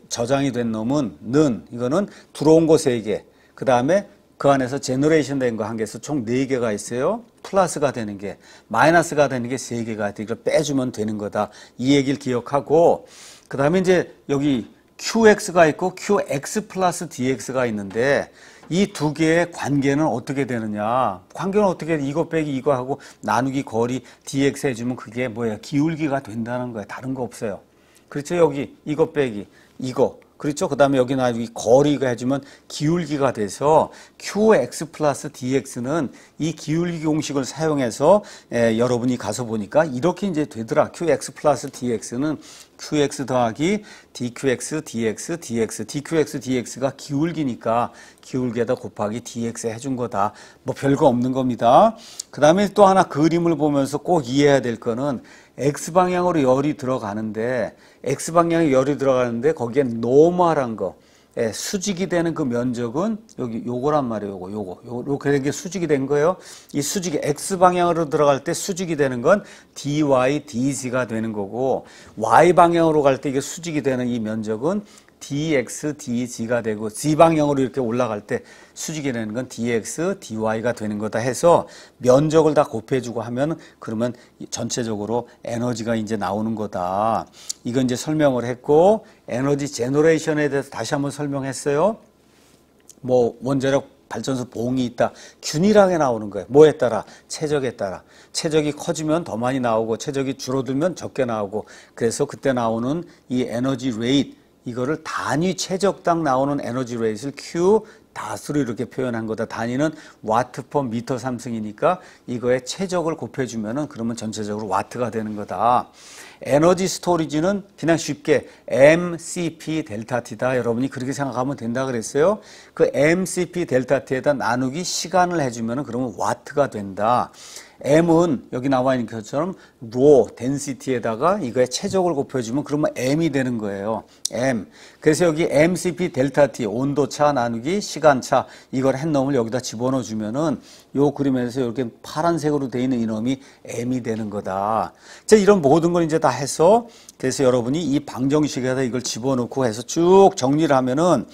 저장이 된 놈은 이거는 들어온 거 3개. 그 다음에 그 안에서 제너레이션 된 거 1개에서 총 4개가 있어요. 플러스가 되는 게, 마이너스가 되는 게 3개가 있다. 이걸 빼주면 되는 거다. 이 얘기를 기억하고, 그 다음에 이제 여기 QX가 있고 QX 플러스 DX가 있는데, 이 두 개의 관계는 어떻게 되느냐? 관계는 어떻게 이거 빼기 이거 하고 나누기 거리 dx 해주면 그게 뭐예요? 기울기가 된다는 거예요. 다른 거 없어요. 그렇죠? 여기 이거 빼기 이거. 그렇죠? 그 다음에 여기 나누기 거리가 해주면 기울기가 돼서 qx 플러스 dx는 이 기울기 공식을 사용해서 여러분이 가서 보니까 이렇게 이제 되더라. qx 플러스 dx는 qx 더하기 dqx dx dx dqx dx가 기울기니까 기울기에다 곱하기 dx 해준 거다. 뭐 별거 없는 겁니다. 그 다음에 또 하나 그림을 보면서 꼭 이해해야 될 거는 x방향으로 열이 들어가는데 x방향에 열이 들어가는데 거기에 노멀한 거 수직이 되는 그 면적은 여기 요거란 말이에요. 요렇게 된 게 수직이 된 거예요. 이 수직이 x방향으로 들어갈 때 수직이 되는 건 dy, dz가 되는 거고 y방향으로 갈 때 이게 수직이 되는 이 면적은 dx, dg가 되고 z방향으로 이렇게 올라갈 때 수직이 되는 건 dx, dy가 되는 거다 해서 면적을 다 곱해주고 하면 그러면 전체적으로 에너지가 이제 나오는 거다. 이건 이제 설명을 했고 에너지 제너레이션에 대해서 다시 한번 설명했어요. 뭐 원자력 발전소 봉이 있다. 균일하게 나오는 거예요. 뭐에 따라? 최적에 따라. 최적이 커지면 더 많이 나오고 최적이 줄어들면 적게 나오고 그래서 그때 나오는 이 에너지 레이트 이거를 단위 최적당 나오는 에너지 레이트를 Q 다수로 이렇게 표현한 거다. 단위는 와트 퍼 미터 3승이니까 이거에 최적을 곱해주면은 그러면 전체적으로 와트가 되는 거다. 에너지 스토리지는 그냥 쉽게 MCP 델타 T다. 여러분이 그렇게 생각하면 된다 그랬어요. 그 MCP 델타 T에다 나누기 시간을 해주면은 그러면 와트가 된다. M은 여기 나와 있는 것처럼 로 덴시티에다가 이거에 최적을 곱해주면 그러면 M이 되는 거예요. M. 그래서 여기 MCP 델타 T 온도차 나누기 시간차 이걸 한 놈을 여기다 집어넣어 주면은 요 그림에서 이렇게 파란색으로 되어 있는 이놈이 M이 되는 거다. 자, 이런 모든 걸 이제 다 해서 그래서 여러분이 이 방정식에다 이걸 집어넣고 해서 쭉 정리를 하면은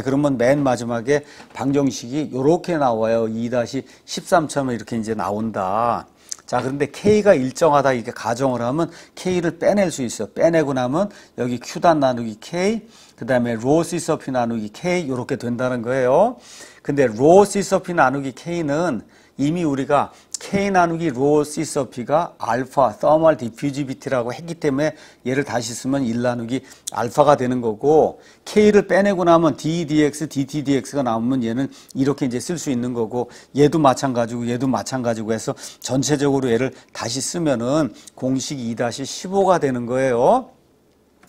그러면 맨 마지막에 방정식이 이렇게 나와요. 2-13처럼 이렇게 이제 나온다. 자, 그런데 K가 일정하다 이렇게 가정을 하면 K를 빼낼 수 있어요. 빼내고 나면 여기 Q단 나누기 K, 그 다음에 로 C서피 나누기 K 이렇게 된다는 거예요. 근데 로 C서피 나누기 K는 이미 우리가 K 나누기 로 C서피가 알파, thermal diffusivity라고 했기 때문에 얘를 다시 쓰면 1 나누기 알파가 되는 거고 K를 빼내고 나면 d dx, dt dx가 나오면 얘는 이렇게 이제 쓸 수 있는 거고 얘도 마찬가지고 얘도 마찬가지고 해서 전체적으로 얘를 다시 쓰면은 공식 2-15가 되는 거예요.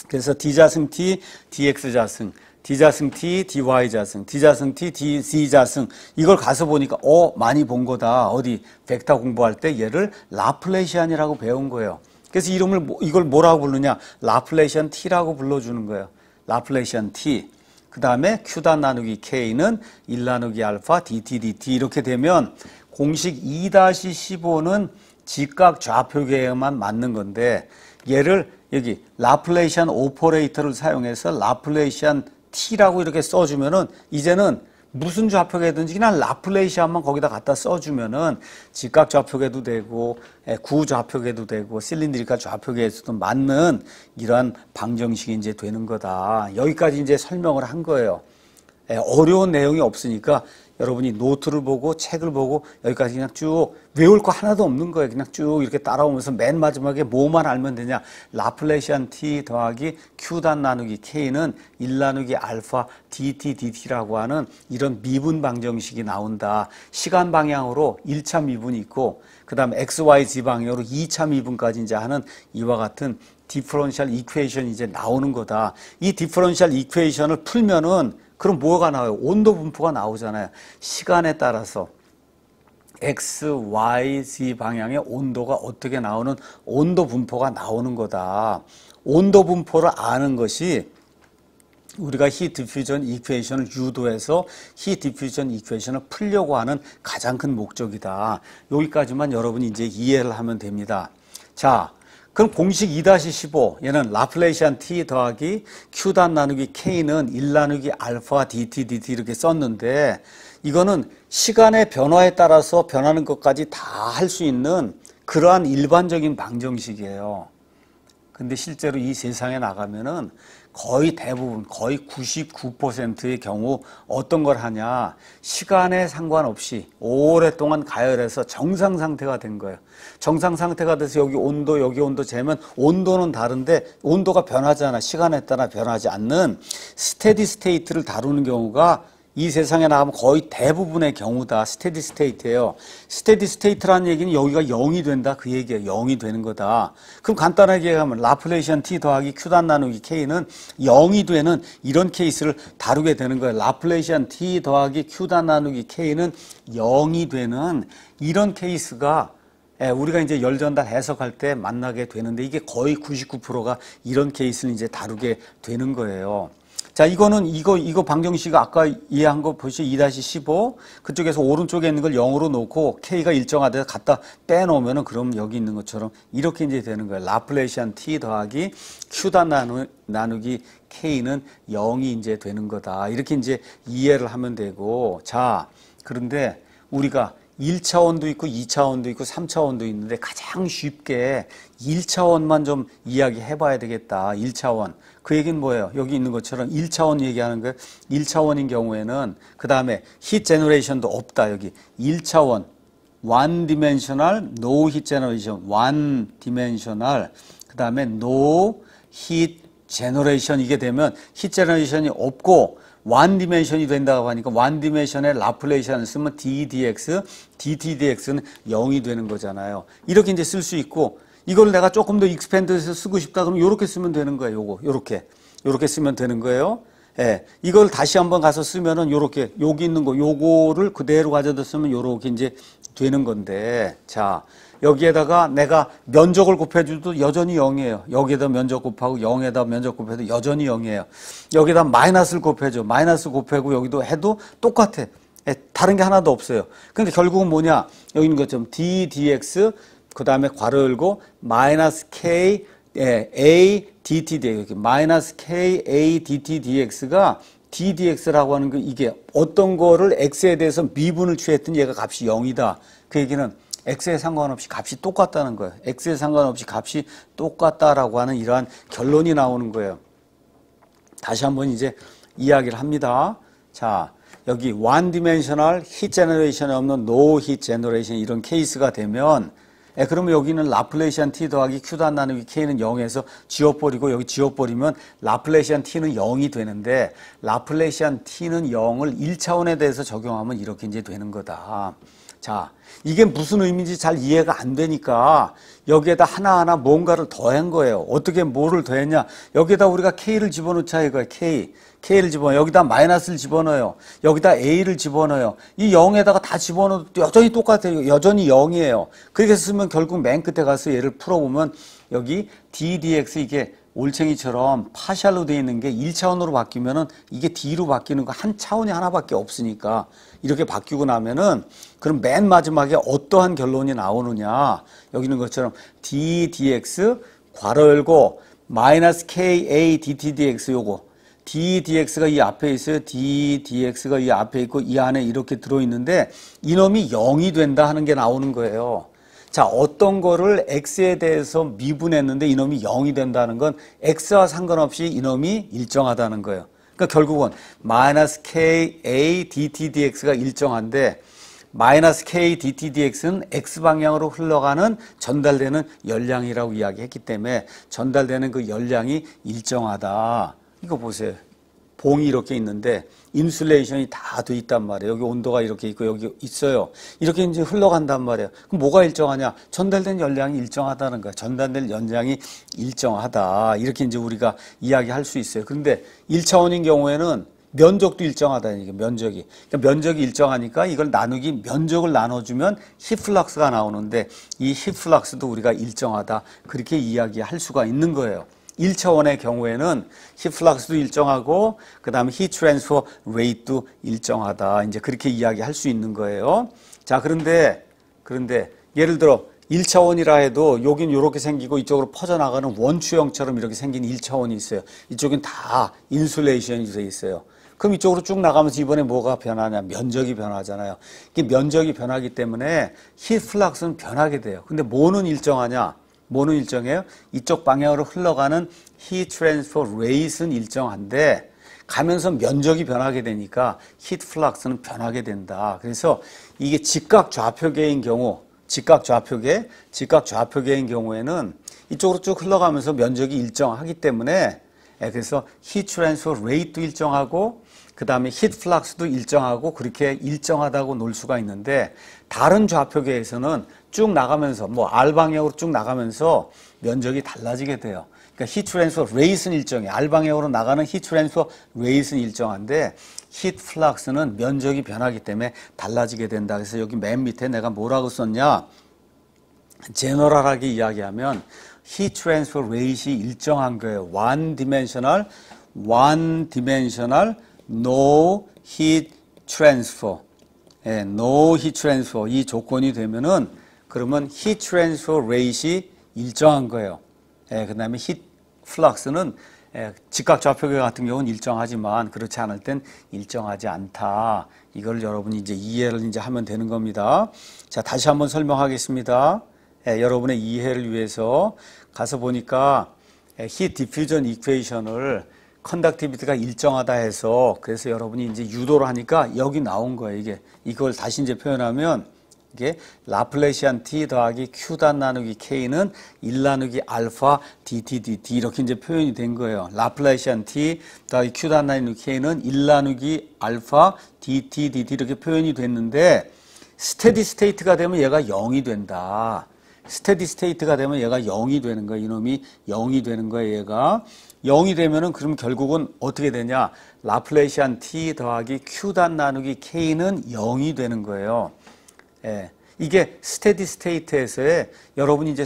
그래서 d자승 t, dx자승 D자승 T, DY자승, D자승 T, DZ자승 이걸 가서 보니까 많이 본 거다. 어디 벡터 공부할 때 얘를 라플레시안이라고 배운 거예요. 그래서 이걸 뭐라고 부르냐? 라플레시안 T라고 불러주는 거예요. 라플레시안 T. 그 다음에 Q단 나누기 K는 1 나누기 알파 DT, DT 이렇게 되면 공식 2-15는 직각 좌표계에만 맞는 건데 얘를 여기 라플레시안 오퍼레이터를 사용해서 라플레시안 T라고 이렇게 써주면은 이제는 무슨 좌표계든지 그냥 라플레시안만 거기다 갖다 써주면은 직각 좌표계도 되고 구좌표계도 되고 실린드리컬 좌표계에서도 맞는 이러한 방정식이 이제 되는 거다. 여기까지 이제 설명을 한 거예요. 어려운 내용이 없으니까 여러분이 노트를 보고 책을 보고 여기까지 그냥 쭉 외울 거 하나도 없는 거예요. 그냥 쭉 이렇게 따라오면서 맨 마지막에 뭐만 알면 되냐. 라플레시안 T 더하기 Q단 나누기 K는 1 나누기 알파 DT, DT라고 하는 이런 미분 방정식이 나온다. 시간 방향으로 1차 미분이 있고 그 다음에 XYZ 방향으로 2차 미분까지 이제 하는 이와 같은 디퍼런셜 이퀘이션이 이제 나오는 거다. 이 디퍼런셜 이퀘이션을 풀면은 그럼 뭐가 나와요? 온도 분포가 나오잖아요. 시간에 따라서 X, Y, Z 방향의 온도가 어떻게 나오는 온도 분포가 나오는 거다. 온도 분포를 아는 것이 우리가 히트 디퓨전 이퀘이션을 유도해서 히트 디퓨전 이퀘이션을 풀려고 하는 가장 큰 목적이다. 여기까지만 여러분이 이제 이해를 하면 됩니다. 자, 그럼 공식 2-15 얘는 라플레시안 T 더하기 Q단 나누기 K는 1 나누기 알파 DT, DT 이렇게 썼는데 이거는 시간의 변화에 따라서 변하는 것까지 다 할 수 있는 그러한 일반적인 방정식이에요. 근데 실제로 이 세상에 나가면은 거의 대부분 거의 99%의 경우 어떤 걸 하냐, 시간에 상관없이 오랫동안 가열해서 정상 상태가 된 거예요. 정상 상태가 돼서 여기 온도 재면 온도는 다른데 온도가 변하잖아. 시간에 따라 변하지 않는 스테디 스테이트를 다루는 경우가 이 세상에 나가면 거의 대부분의 경우다. 스테디 스테이트예요. 스테디 스테이트라는 얘기는 여기가 0이 된다 그 얘기예요. 0이 되는 거다. 그럼 간단하게 얘기하면 라플레시안 t 더하기 q단 나누기 k는 0이 되는 이런 케이스를 다루게 되는 거예요. 라플레시안 t 더하기 q단 나누기 k는 0이 되는 이런 케이스가 우리가 이제 열전달 해석할 때 만나게 되는데 이게 거의 99%가 이런 케이스를 이제 다루게 되는 거예요. 자, 이거는 이거 방정식이 아까 이해한 거 보시죠. 2-15 그쪽에서 오른쪽에 있는 걸 0으로 놓고 k가 일정하대서 갖다 빼놓으면은 그럼 여기 있는 것처럼 이렇게 이제 되는 거예요. 라플레시안 t 더하기 q단 나누기 k는 0이 이제 되는 거다. 이렇게 이제 이해를 하면 되고, 자, 그런데 우리가 1차원도 있고 2차원도 있고 3차원도 있는데 가장 쉽게 1차원만 좀 이야기해 봐야 되겠다. 1차원. 그 얘기는 뭐예요? 여기 있는 것처럼 1차원 얘기하는 거예요. 1차원인 경우에는 그 다음에 heat generation도 없다. 여기 1차원 one dimensional no heat generation one dimensional 그 다음에 no heat generation 이게 되면 heat generation이 없고 one dimension이 된다고 하니까 one dimension의 라플레이션을 쓰면 ddx, ddx는 0이 되는 거잖아요. 이렇게 이제 쓸 수 있고, 이걸 내가 조금 더 익스펜드해서 쓰고 싶다 그러면 이렇게 쓰면 되는 거예요. 요렇게 쓰면 되는 거예요. 예. 이걸 다시 한번 가서 쓰면은 요렇게 여기 있는 거 요거를 그대로 가져다 쓰면 요렇게 이제 되는 건데, 자, 여기에다가 내가 면적을 곱해줘도 여전히 0이에요. 여기에다 면적 곱하고 0에다 면적 곱해도 여전히 0이에요. 여기에다 마이너스를 곱해줘. 마이너스 곱하고 여기도 해도 똑같아. 다른 게 하나도 없어요. 근데 결국은 뭐냐? 여기 있는 것처럼 d dx 그 다음에 괄호 열고 마이너스 k a dt dx 마이너스 k a dt dx가 ddx라고 하는 거 이게 어떤 거를 x에 대해서 미분을 취했던 얘가 값이 0이다. 그 얘기는 x에 상관없이 값이 똑같다는 거예요. x에 상관없이 값이 똑같다라고 하는 이러한 결론이 나오는 거예요. 다시 한번 이제 이야기를 합니다. 자, 여기 one dimensional heat generation이 없는 no heat generation 이런 케이스가 되면 그러면 여기는 라플레시안 t 더하기 q단 나누기 k는 0에서 지워버리고 여기 지워버리면 라플레시안 t는 0이 되는데 라플레시안 t는 0을 1차원에 대해서 적용하면 이렇게 이제 되는 거다. 자, 이게 무슨 의미인지 잘 이해가 안 되니까 여기에다 하나하나 뭔가를 더한 거예요. 어떻게 뭐를 더했냐? 여기에다 우리가 K를 집어넣자 이거예요. K를 집어넣어요. 여기다 마이너스를 집어넣어요. 여기다 A를 집어넣어요. 이 0에다가 다 집어넣어도 여전히 똑같아요. 여전히 0이에요. 그렇게 쓰면 결국 맨 끝에 가서 얘를 풀어보면 여기 ddx 이게 올챙이처럼 파샬로 되어 있는 게 1차원으로 바뀌면은 이게 D로 바뀌는 거 한 차원이 하나밖에 없으니까 이렇게 바뀌고 나면은 그럼 맨 마지막에 어떠한 결론이 나오느냐. 여기 있는 것처럼 ddx 괄호 열고 마이너스 ka dt dx 요거 ddx가 이 앞에 있어요. ddx가 이 앞에 있고 이 안에 이렇게 들어있는데 이놈이 0이 된다 하는 게 나오는 거예요. 자, 어떤 거를 x에 대해서 미분했는데 이놈이 0이 된다는 건 x와 상관없이 이놈이 일정하다는 거예요. 그러니까 결국은 마이너스 ka dt dx가 일정한데 마이너스 k dt dx는 x방향으로 흘러가는 전달되는 열량이라고 이야기했기 때문에 전달되는 그 열량이 일정하다. 이거 보세요. 봉이 이렇게 있는데 인슐레이션이 다 돼 있단 말이에요. 여기 온도가 이렇게 있고 여기 있어요. 이렇게 이제 흘러간단 말이에요. 그럼 뭐가 일정하냐? 전달된 열량이 일정하다는 거야. 전달된 열량이 일정하다. 이렇게 이제 우리가 이야기할 수 있어요. 그런데 1차원인 경우에는 면적도 일정하다. 이게 면적이. 그러니까 면적이 일정하니까 이걸 나누기 면적을 나눠주면 히플락스가 나오는데 이 히플락스도 우리가 일정하다. 그렇게 이야기할 수가 있는 거예요. 1차원의 경우에는 히플락스도 일정하고 그 다음에 히트 트랜스퍼 레이트도 일정하다. 이제 그렇게 이야기할 수 있는 거예요. 자, 그런데 예를 들어 1차원이라 해도 여긴 이렇게 생기고 이쪽으로 퍼져나가는 원추형처럼 이렇게 생긴 1차원이 있어요. 이쪽은 다 인슐레이션이 돼 있어요. 그럼 이쪽으로 쭉 나가면서 이번에 뭐가 변하냐? 면적이 변하잖아요. 이게 면적이 변하기 때문에 히플락스는 변하게 돼요. 근데 뭐는 일정하냐? 뭐는 일정해요? 이쪽 방향으로 흘러가는 heat transfer rate는 일정한데 가면서 면적이 변하게 되니까 heat flux는 변하게 된다. 그래서 이게 직각 좌표계인 경우, 직각 좌표계인 경우에는 이쪽으로 쭉 흘러가면서 면적이 일정하기 때문에 그래서 heat transfer rate도 일정하고 그 다음에 heat flux도 일정하고 그렇게 일정하다고 놓을 수가 있는데 다른 좌표계에서는 쭉 나가면서 뭐 R 방향으로 쭉 나가면서 면적이 달라지게 돼요. 그러니까 heat transfer rate는 일정해. R 방향으로 나가는 heat transfer rate는 일정한데 heat flux는 면적이 변하기 때문에 달라지게 된다. 그래서 여기 맨 밑에 내가 뭐라고 썼냐? 제너럴하게 이야기하면 heat transfer rate이 일정한 거예요. one dimensional, no heat transfer. no heat transfer 이 조건이 되면은 그러면 heat transfer rate이 일정한 거예요. 그 다음에 heat flux는 직각 좌표계 같은 경우는 일정하지만 그렇지 않을 땐 일정하지 않다. 이걸 여러분이 이제 이해를 이제 하면 되는 겁니다. 자, 다시 한번 설명하겠습니다. 여러분의 이해를 위해서 가서 보니까 heat diffusion equation을 컨덕티비티가 일정하다 해서 그래서 여러분이 이제 유도를 하니까 여기 나온 거예요. 이걸 다시 이제 표현하면 이게 라플레시안 t 더하기 q단 나누기 k는 1 나누기 알파 dt 이렇게 이제 표현이 된 거예요. 라플레시안 t 더하기 q단 나누기 k는 1 나누기 알파 dt 이렇게 표현이 됐는데 스테디 스테이트가 되면 얘가 0이 된다. 스테디 스테이트가 되면 얘가 0이 되는 거예요. 이놈이 0이 되는 거예요. 얘가 0이 되면은 그럼 결국은 어떻게 되냐? 라플레시안 t 더하기 q단 나누기 k는 0이 되는 거예요. 이게 스테디 스테이트에서의 여러분이 이제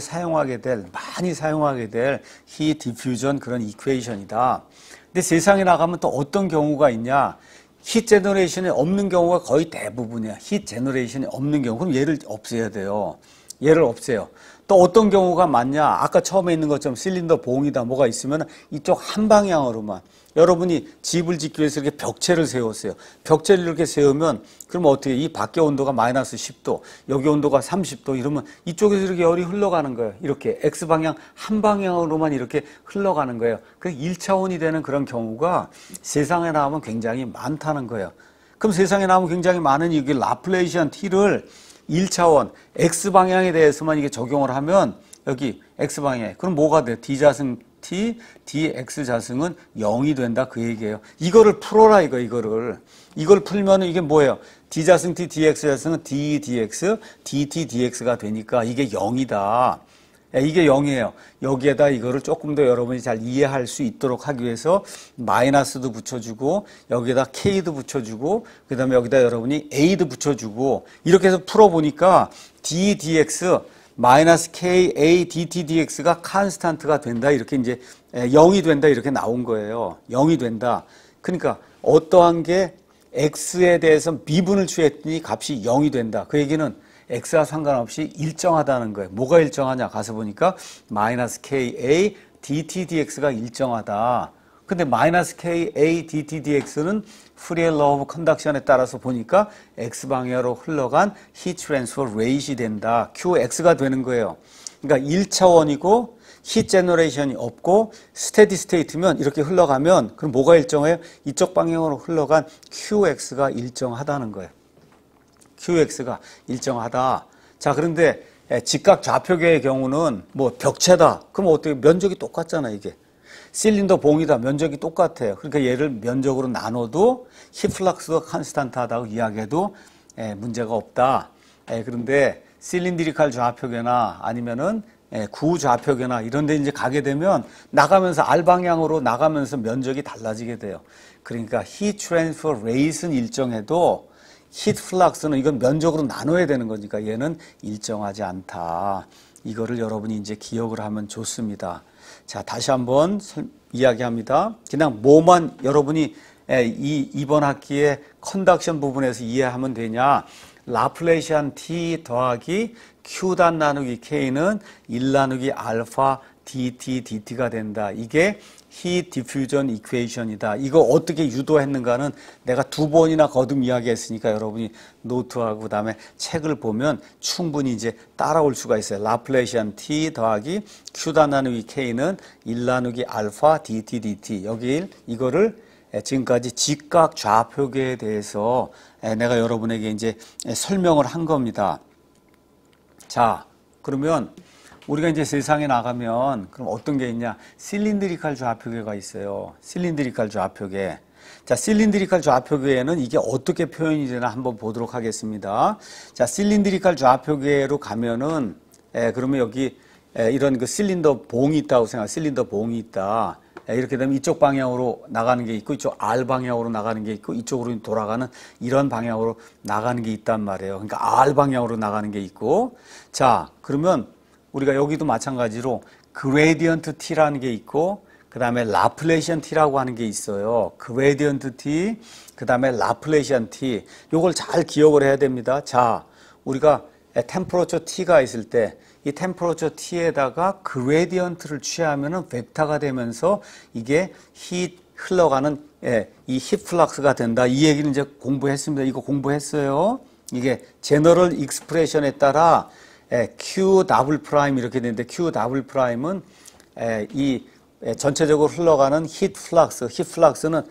많이 사용하게 될 heat diffusion 그런 이퀘이션이다. 근데 세상에 나가면 또 어떤 경우가 있냐? heat generation이 없는 경우가 거의 대부분이야. heat generation이 없는 경우. 그럼 얘를 없애야 돼요. 얘를 없애요. 또 어떤 경우가 많냐? 아까 처음에 있는 것처럼 실린더 봉이다 뭐가 있으면 이쪽 한 방향으로만. 여러분이 집을 짓기 위해서 이렇게 벽체를 세웠어요. 벽체를 이렇게 세우면 그러면 어떻게 이 밖에 온도가 마이너스 10도, 여기 온도가 30도 이러면 이쪽에서 이렇게 열이 흘러가는 거예요. 이렇게 X방향 한 방향으로만 이렇게 흘러가는 거예요. 그 1차원이 되는 그런 경우가 세상에 나오면 굉장히 많다는 거예요. 그럼 세상에 나오면 굉장히 많은 이게 라플레시안 T를 1차원 X방향에 대해서만 이게 적용을 하면 여기 X방향에 그럼 뭐가 돼? D자승 T, dx자승은 0이 된다 그 얘기예요. 이거를 풀어라 이걸 풀면은 이게 뭐예요? D자승 T, dx자승은 d dx, dt dx가 되니까 이게 0이다. 이게 0이에요. 여기에다 이거를 조금 더 여러분이 잘 이해할 수 있도록 하기 위해서 마이너스도 붙여주고 여기에다 k도 붙여주고 그 다음에 여기다 여러분이 a도 붙여주고 이렇게 해서 풀어보니까 d dx 마이너스 k a dt dx가 컨스탄트가 된다 이렇게 이제 0이 된다 이렇게 나온 거예요. 0이 된다. 그러니까 어떠한 게 x에 대해서 미분을 취했더니 값이 0이 된다. 그 얘기는 x와 상관없이 일정하다는 거예요. 뭐가 일정하냐? 가서 보니까 마이너스 ka dt dx가 일정하다. 근데 마이너스 ka dt dx는 프리엘 러 오브 컨덕션에 따라서 보니까 x방향으로 흘러간 heat transfer rate이 된다. qx가 되는 거예요. 그러니까 1차원이고 heat generation이 없고 스테디 스테이트면 이렇게 흘러가면 그럼 뭐가 일정해요? 이쪽 방향으로 흘러간 qx가 일정하다는 거예요. qx가 일정하다. 자, 그런데 직각 좌표계의 경우는 뭐 벽체다. 그럼 어떻게 면적이 똑같잖아, 이게. 실린더 봉이다. 면적이 똑같아요. 그러니까 얘를 면적으로 나눠도 heat flux가 컨스탄트하다고 이야기해도 문제가 없다. 그런데 실린드리칼 좌표계나 아니면은 구좌표계나 이런 데 이제 가게 되면 나가면서 R 방향으로 나가면서 면적이 달라지게 돼요. 그러니까 heat transfer rate는 일정해도 heat flux는 이건 면적으로 나눠야 되는 거니까 얘는 일정하지 않다. 이거를 여러분이 이제 기억을 하면 좋습니다. 자, 다시 한번 이야기합니다. 그냥 뭐만 여러분이 이번 학기에 컨덕션 부분에서 이해하면 되냐? 라플레시안 t 더하기 q단 나누기 k는 1 나누기 알파 dt dt가 된다. 이게 Heat Diffusion Equation이다. 이거 어떻게 유도했는가는 내가 2번이나 거듭 이야기했으니까 여러분이 노트하고 그다음에 책을 보면 충분히 이제 따라올 수가 있어요. 라플레시안 t 더하기 q 나누기 k는 1 나누기 알파 dt dt. 여기 이거를 지금까지 직각 좌표계에 대해서 내가 여러분에게 이제 설명을 한 겁니다. 자, 그러면 우리가 이제 세상에 나가면 그럼 어떤 게 있냐? 실린드리칼 좌표계가 있어요. 실린드리칼 좌표계. 자, 실린드리칼 좌표계에는 이게 어떻게 표현이 되나 한번 보도록 하겠습니다. 자, 실린드리칼 좌표계로 가면은 그러면 여기 이런 그 실린더 봉이 있다고 생각. 실린더 봉이 있다. 이렇게 되면 이쪽 방향으로 나가는 게 있고 이쪽 R 방향으로 나가는 게 있고 이쪽으로 돌아가는 이런 방향으로 나가는 게 있단 말이에요. 그러니까 R 방향으로 나가는 게 있고, 자, 그러면 우리가 여기도 마찬가지로 그레디언트 T라는 게 있고 그 다음에 라플레시안 T라고 하는 게 있어요. 그레디언트 T, 그 다음에 라플레시안 T. 요걸 잘 기억을 해야 됩니다. 자, 우리가 템퍼러처 T가 있을 때 이 템퍼러처 T에다가 그레디언트를 취하면은 벡터가 되면서 이게 히 흘러가는 이 히 플락스가 된다. 이 얘기는 이제 공부했습니다. 이거 공부했어요. 이게 제너럴 익스프레션에 따라 Q 더블 프라임 이렇게 되는데 Q 더블 프라임은 이 전체적으로 흘러가는 히트 플락스는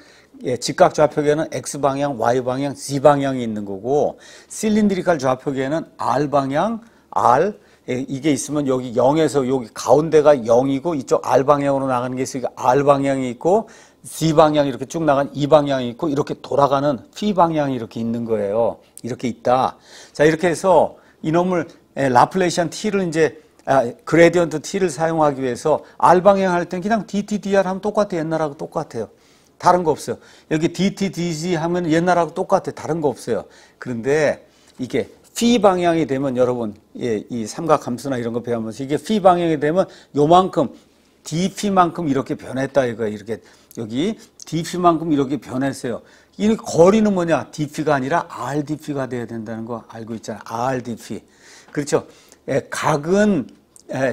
직각 좌표계는 X 방향, Y 방향, Z 방향이 있는 거고 실린드리칼 좌표계는 R 방향, R 이게 있으면 여기 0에서 여기 가운데가 0이고 이쪽 R 방향으로 나가는 게 있으니까 R 방향이 있고 Z 방향이 이렇게 쭉 나가는 이 방향이 있고 이렇게 돌아가는 P 방향이 이렇게 있는 거예요. 이렇게 있다. 자, 이렇게 해서 이놈을 라플레시안 T를 이제 그레디언트 T를 사용하기 위해서 R 방향 할 땐 그냥 DT, DR 하면 똑같아요. 옛날하고 똑같아요. 다른 거 없어요. 여기 DT, DG 하면 옛날하고 똑같아요. 다른 거 없어요. 그런데 이게 phi 방향이 되면 여러분 이 삼각함수나 이런 거 배우면서 이게 phi 방향이 되면 요만큼 dp만큼 이렇게 변했다 이거예요. 이렇게 여기 dp만큼 이렇게 변했어요. 이 거리는 뭐냐? dp가 아니라 rdp가 돼야 된다는 거 알고 있잖아요. rdp. 그렇죠. 각은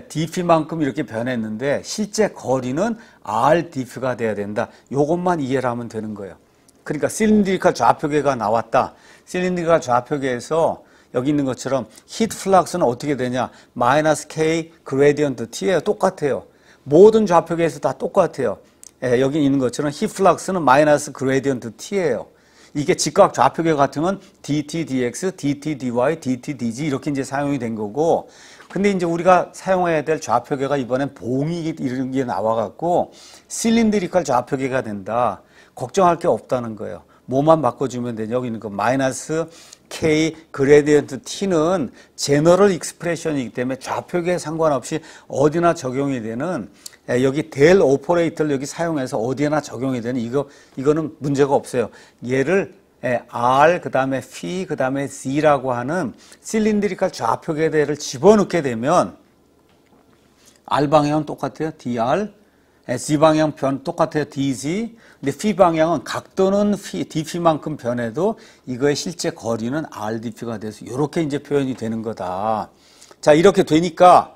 dp만큼 이렇게 변했는데 실제 거리는 rdp가 돼야 된다. 요것만 이해를 하면 되는 거예요. 그러니까 실린드리칼 좌표계가 나왔다. 실린드리칼 좌표계에서 여기 있는 것처럼 히트 플락스는 어떻게 되냐? 마이너스 K 그레디언트 T예요. 똑같아요. 모든 좌표계에서 다 똑같아요. 여기 있는 것처럼 히트 플락스는 마이너스 그레디언트 T예요. 이게 직각 좌표계 같으면 dt, dx, dt, dy, dt, dg 이렇게 이제 사용이 된 거고, 근데 이제 우리가 사용해야 될 좌표계가 이번엔 봉이 이런 게 나와갖고 실린드리칼 좌표계가 된다. 걱정할 게 없다는 거예요. 뭐만 바꿔주면 되냐? 여기 있는 거 마이너스 K 그레디언트 T는 제너럴 익스프레션이기 때문에 좌표계에 상관없이 어디나 적용이 되는 여기 델 오퍼레이터를 여기 사용해서 어디에나 적용이 되는 이거는 문제가 없어요. 얘를 R 그 다음에 phi 그 다음에 Z라고 하는 실린드리칼 좌표계대를 집어넣게 되면 R 방향은 똑같아요. DR Z 방향 똑같아요. DZ. 근데 phi 방향은 각도는 dp만큼 변해도 이거의 실제 거리는 rdp가 돼서 이렇게 이제 표현이 되는 거다. 자, 이렇게 되니까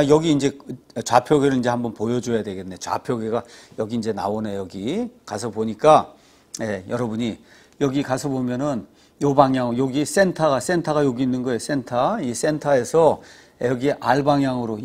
여기 이제 좌표계를 이제 한번 보여줘야 되겠네. 좌표계가 여기 이제 나오네. 여기 가서 보니까 여러분이 여기 가서 보면은 요 방향 여기 센터가 여기 있는 거예요. 센터. 이 센터에서 여기 R 방향으로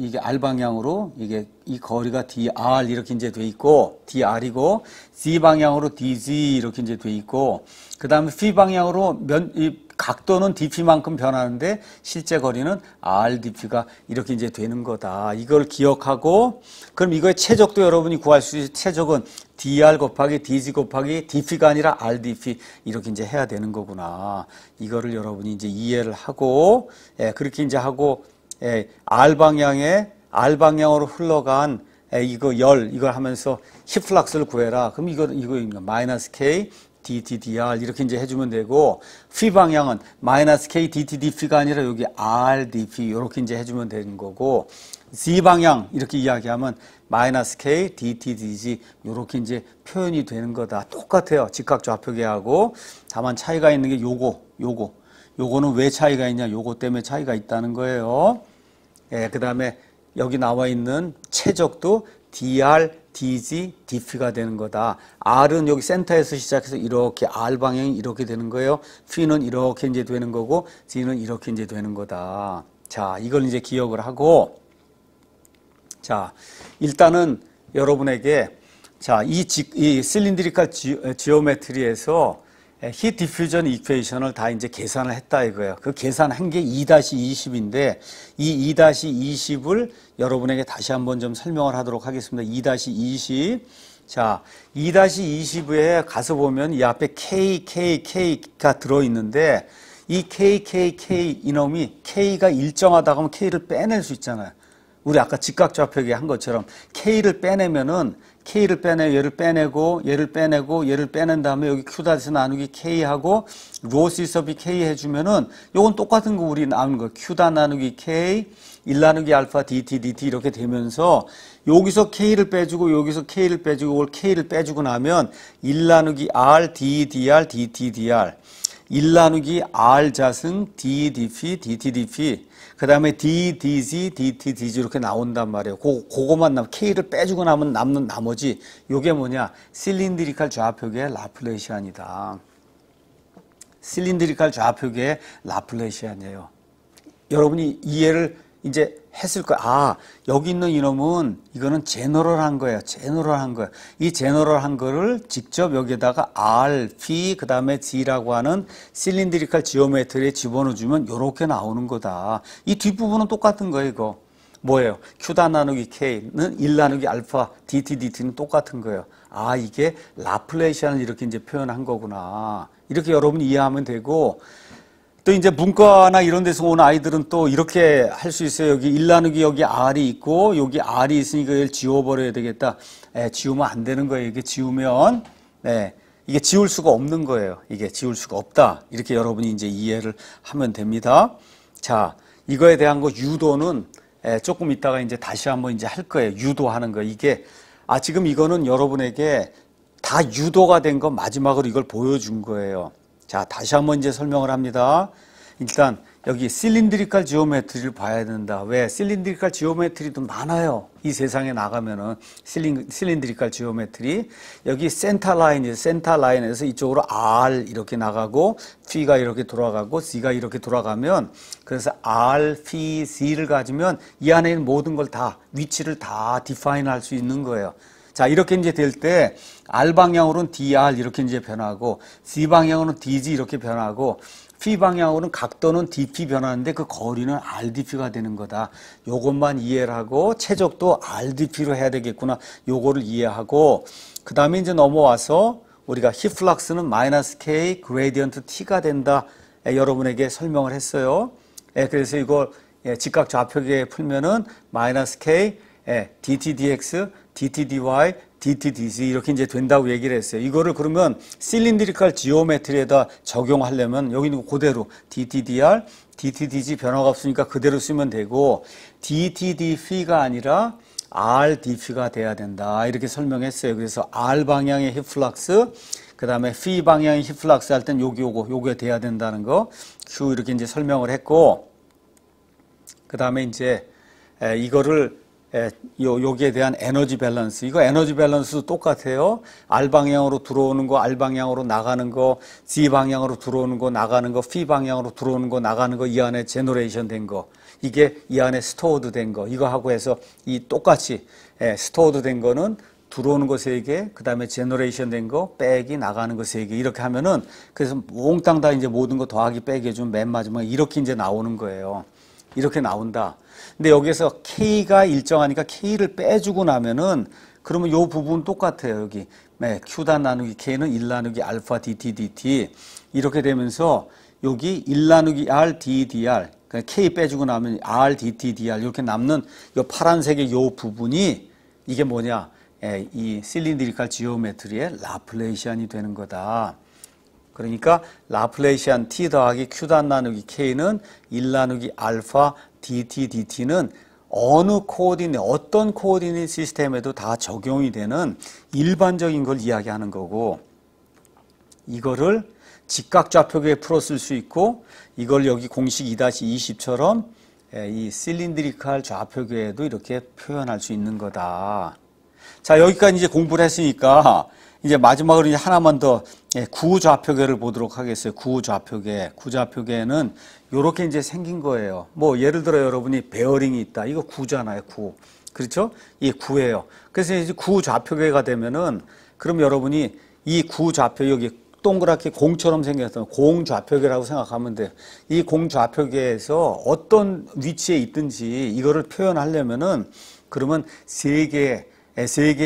이게 이 거리가 DR 이렇게 이제 돼 있고 DR이고 Z 방향으로 DZ 이렇게 이제 돼 있고 그다음에 phi 방향으로 이 각도는 dp만큼 변하는데 실제 거리는 rdp가 이렇게 이제 되는 거다. 이걸 기억하고 그럼 이거의 최적도 여러분이 구할 수 있는 최적은 dr 곱하기 dz 곱하기 dp가 아니라 rdp 이렇게 이제 해야 되는 거구나. 이거를 여러분이 이제 이해를 하고 그렇게 이제 하고 R 방향으로 흘러간 이걸 하면서 히플락스를 구해라. 그럼 이거 마이너스 K DTDR 이렇게 이제 해주면 되고 phi 방향은 마이너스 K DTDP가 아니라 여기 RDP 이렇게 이제 해주면 되는 거고 Z 방향 이렇게 이야기하면 마이너스 K DTDG 이렇게 이제 표현이 되는 거다. 똑같아요. 직각 좌표계하고 다만 차이가 있는 게 요거는 왜 차이가 있냐? 요거 때문에 차이가 있다는 거예요. 그 다음에 여기 나와 있는 최적도 DR DG, DP가 되는 거다. R은 여기 센터에서 시작해서 이렇게 R 방향이 이렇게 되는 거예요. P는 이렇게 이제 되는 거고 G는 이렇게 이제 되는 거다. 자, 이걸 이제 기억을 하고 자, 일단은 여러분에게 자, 이 실린드리컬 지오메트리에서 히트 디퓨전 이퀘이션을 다 이제 계산을 했다 이거예요. 그 계산한 게 2-20인데 이 2-20을 여러분에게 다시 한번 좀 설명을 하도록 하겠습니다. 2-20. 자, 2-20에 가서 보면 이 앞에 K가 들어있는데 이 K 이놈이 K가 일정하다 하면 K를 빼낼 수 있잖아요. 우리 아까 직각좌표기 한 것처럼 K를 빼내면은 얘를 빼내고 얘를 빼낸 다음에 여기 Q' 나누기 K하고 로시스 오브 K 해주면은 요건 똑같은 거 우리 나오는 거 Q' 나누기 K 1 나누기 알파 dt 이렇게 되면서 여기서 K를 빼주고 여기서 K를 빼주고 이걸 K를 빼주고 나면 1 나누기 R ddr dt-dr 1 나누기 R 자승 ddp dt-dp 그 다음에 ddz dt-dz 이렇게 나온단 말이에요. 그거만 남으면 K를 빼주고 나면 남는 나머지 요게 뭐냐 실린드리컬 좌표계의 라플레시안이다. 실린드리컬 좌표계의 라플레시안이에요. 여러분이 이해를 이제 했을 거예요. 아, 여기 있는 이놈은 이거는 제너럴한 거예요. 제너럴한 거예요. 이 제너럴한 거를 직접 여기에다가 R, P, 그 다음에 G라고 하는 실린드리컬 지오메트리에 집어넣어주면 이렇게 나오는 거다. 이 뒷부분은 똑같은 거예요, 이거. 뭐예요? Q' 나누기 K는 1 나누기 알파 dt는 똑같은 거예요. 아, 이게 라플레시안을 이렇게 이제 표현한 거구나. 이렇게 여러분이 이해하면 되고, 또 이제 문과나 이런 데서 온 아이들은 또 이렇게 할 수 있어요. 여기 1 나누기 여기 R이 있고 여기 R이 있으니까 이걸 지워버려야 되겠다. 지우면 안 되는 거예요. 이게 지우면 이게 지울 수가 없는 거예요. 이게 지울 수가 없다. 이렇게 여러분이 이제 이해를 하면 됩니다. 자, 이거에 대한 거 유도는 조금 이따가 이제 다시 한번 이제 할 거예요. 유도하는 거. 이게 지금 이거는 여러분에게 다 유도가 된 거 마지막으로 이걸 보여준 거예요. 자, 다시 한번 이제 설명을 합니다. 일단 여기 실린드리컬 지오메트리를 봐야 된다. 왜? 실린드리컬 지오메트리도 많아요. 이 세상에 나가면은 실린드리컬 지오메트리. 여기 센터 라인이에요. 센터 라인에서 이쪽으로 R 이렇게 나가고 P가 이렇게 돌아가고 C가 이렇게 돌아가면 그래서 R, P, C를 가지면 이 안에 있는 모든 걸 다 위치를 다 디파인 할 수 있는 거예요. 자, 이렇게 이제 될 때 R 방향으로는 DR 이렇게 이제 변하고 C 방향으로는 DG 이렇게 변하고 P 방향으로는 각도는 DP 변하는데 그 거리는 RDP가 되는 거다. 요것만 이해를 하고 최적도 RDP로 해야 되겠구나. 요거를 이해하고 그 다음에 이제 넘어와서 우리가 힙 플럭스는 마이너스 K 그레디언트 T가 된다. 여러분에게 설명을 했어요. 그래서 이걸 직각 좌표계에 풀면은 마이너스 K dt dx, dt dy, dt dz 이렇게 이제 된다고 얘기를 했어요. 이거를 그러면 실린드리컬 지오메트리에다 적용하려면 여기는 그대로 dt dr, dt dz 변화가 없으니까 그대로 쓰면 되고 dt dp가 아니라 r dp가 돼야 된다. 이렇게 설명했어요. 그래서 r 방향의 힙 플럭스, 그 다음에 phi 방향의 힙 플럭스 할 땐 요게 돼야 된다는 거 q 이렇게 이제 설명을 했고 그 다음에 이제 이거를 여기에 대한 에너지 밸런스. 이거 에너지 밸런스도 똑같아요. R 방향으로 들어오는 거, R 방향으로 나가는 거, Z 방향으로 들어오는 거, 나가는 거, P 방향으로 들어오는 거, 나가는 거, 이 안에 제너레이션 된 거. 이게 이 안에 스토어드 된 거. 이거 하고 해서 이 똑같이 스토어드 된 거는 들어오는 거 3개, 그 다음에 제너레이션 된 거, 빼기 나가는 거 3개. 이렇게 하면은 그래서 몽땅 다 이제 모든 거 더하기 빼기 해주면 맨 마지막에 이렇게 이제 나오는 거예요. 이렇게 나온다. 근데 여기서 K가 일정하니까 K를 빼주고 나면은 그러면 요 부분 똑같아요. 여기 Q' 나누기 K는 1 나누기 알파 dt 이렇게 되면서 여기 1 나누기 R ddr K 빼주고 나면 R dt-dr 이렇게 남는 요 파란색의 요 부분이 이게 뭐냐? 이 실린드리컬 지오메트리의 라플레시안이 되는 거다. 그러니까 라플레시안 T 더하기 Q' 나누기 K는 1 나누기 알파 dt는 어느 코오디네이트, 어떤 코오디네이트 시스템에도 다 적용이 되는 일반적인 걸 이야기하는 거고 이거를 직각좌표계에 풀어 쓸 수 있고 이걸 여기 공식 2-20처럼 이 실린드리컬 좌표계에도 이렇게 표현할 수 있는 거다. 자, 여기까지 이제 공부를 했으니까 이제 마지막으로 이제 하나만 더 구좌표계를 보도록 하겠어요. 구좌표계. 구좌표계는 요렇게 이제 생긴 거예요. 뭐 예를 들어 여러분이 베어링이 있다. 이거 구잖아요. 구. 그렇죠? 이 구예요. 그래서 이제 구좌표계가 되면은 그럼 여러분이 이 구좌표 여기 동그랗게 공처럼 생겼던 공좌표계라고 생각하면 돼요. 이 공좌표계에서 어떤 위치에 있든지 이거를 표현하려면은 그러면 세 개의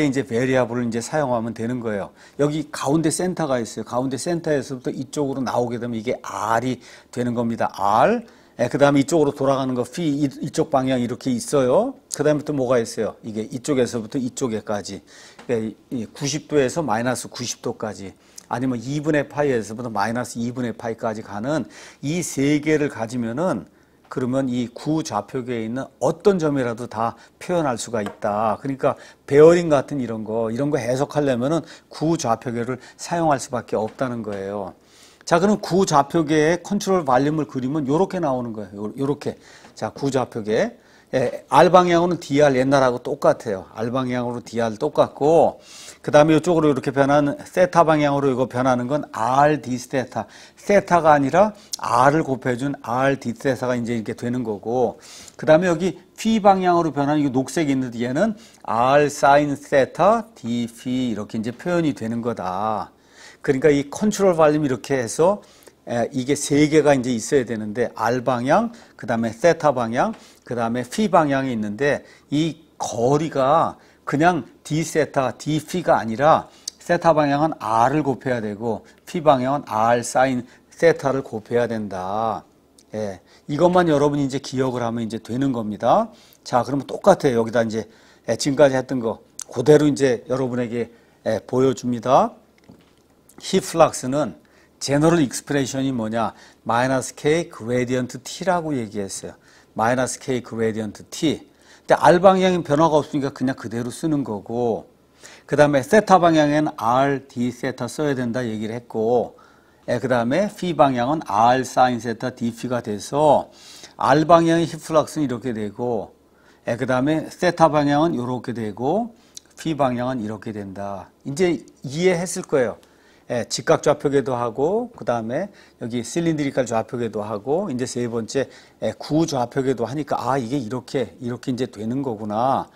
이제 베리어블을 이제 사용하면 되는 거예요. 여기 가운데 센터가 있어요. 가운데 센터에서부터 이쪽으로 나오게 되면 이게 R이 되는 겁니다. R. 그 다음에 이쪽으로 돌아가는 거 phi 이쪽 방향 이렇게 있어요. 그 다음에 또 뭐가 있어요? 이게 이쪽에서부터 이쪽에까지 90도에서 마이너스 90도까지 아니면 2분의 파이에서부터 마이너스 2분의 파이까지 가는 이 세 개를 가지면은 그러면 이 구좌표계에 있는 어떤 점이라도 다 표현할 수가 있다. 그러니까 베어링 같은 이런 거 해석하려면은 구좌표계를 사용할 수밖에 없다는 거예요. 자, 그럼 구좌표계의 컨트롤 발륨을 그리면 요렇게 나오는 거예요. 요렇게. 자, 구좌표계. R 방향으로는 DR 옛날하고 똑같아요. R 방향으로 DR 똑같고, 그 다음에 이쪽으로 이렇게 변하는, 세타 방향으로 이거 변하는 건 R D 세타. 세타가 아니라 R을 곱해준 R D 세타가 이제 이렇게 되는 거고, 그 다음에 여기 phi 방향으로 변하는 이 녹색이 있는데 얘는 R sin 세타 D phi 이렇게 이제 표현이 되는 거다. 그러니까 이 컨트롤 발륨 이렇게 해서 이게 세 개가 이제 있어야 되는데 R 방향, 그 다음에 세타 방향, 그 다음에 phi 방향이 있는데 이 거리가 그냥 D 세타, D phi가 아니라 세타 방향은 R을 곱해야 되고 phi 방향은 R sin 세타를 곱해야 된다. 예, 이것만 여러분이 이제 기억을 하면 이제 되는 겁니다. 자, 그러면 똑같아요. 여기다 이제 지금까지 했던 거 그대로 이제 여러분에게 보여줍니다. 힙 플락스는 제너럴 익스프레션이 뭐냐? 마이너스 K 그레디언트 T라고 얘기했어요. 마이너스 K 그레디언트 T. 근데 R 방향엔 변화가 없으니까 그냥 그대로 쓰는 거고, 그 다음에 세타 방향에는 R, D 세타 써야 된다 얘기를 했고, 그 다음에 phi 방향은 R sin 세타 D phi가 돼서 R 방향의 힙 플락스는 이렇게 되고, 그 다음에 세타 방향은 이렇게 되고, phi 방향은 이렇게 된다. 이제 이해했을 거예요. 직각 좌표계도 하고, 그 다음에 여기 실린드리칼 좌표계도 하고, 이제 세 번째 구좌표계도 하니까 아, 이게 이렇게 이제 되는 거구나.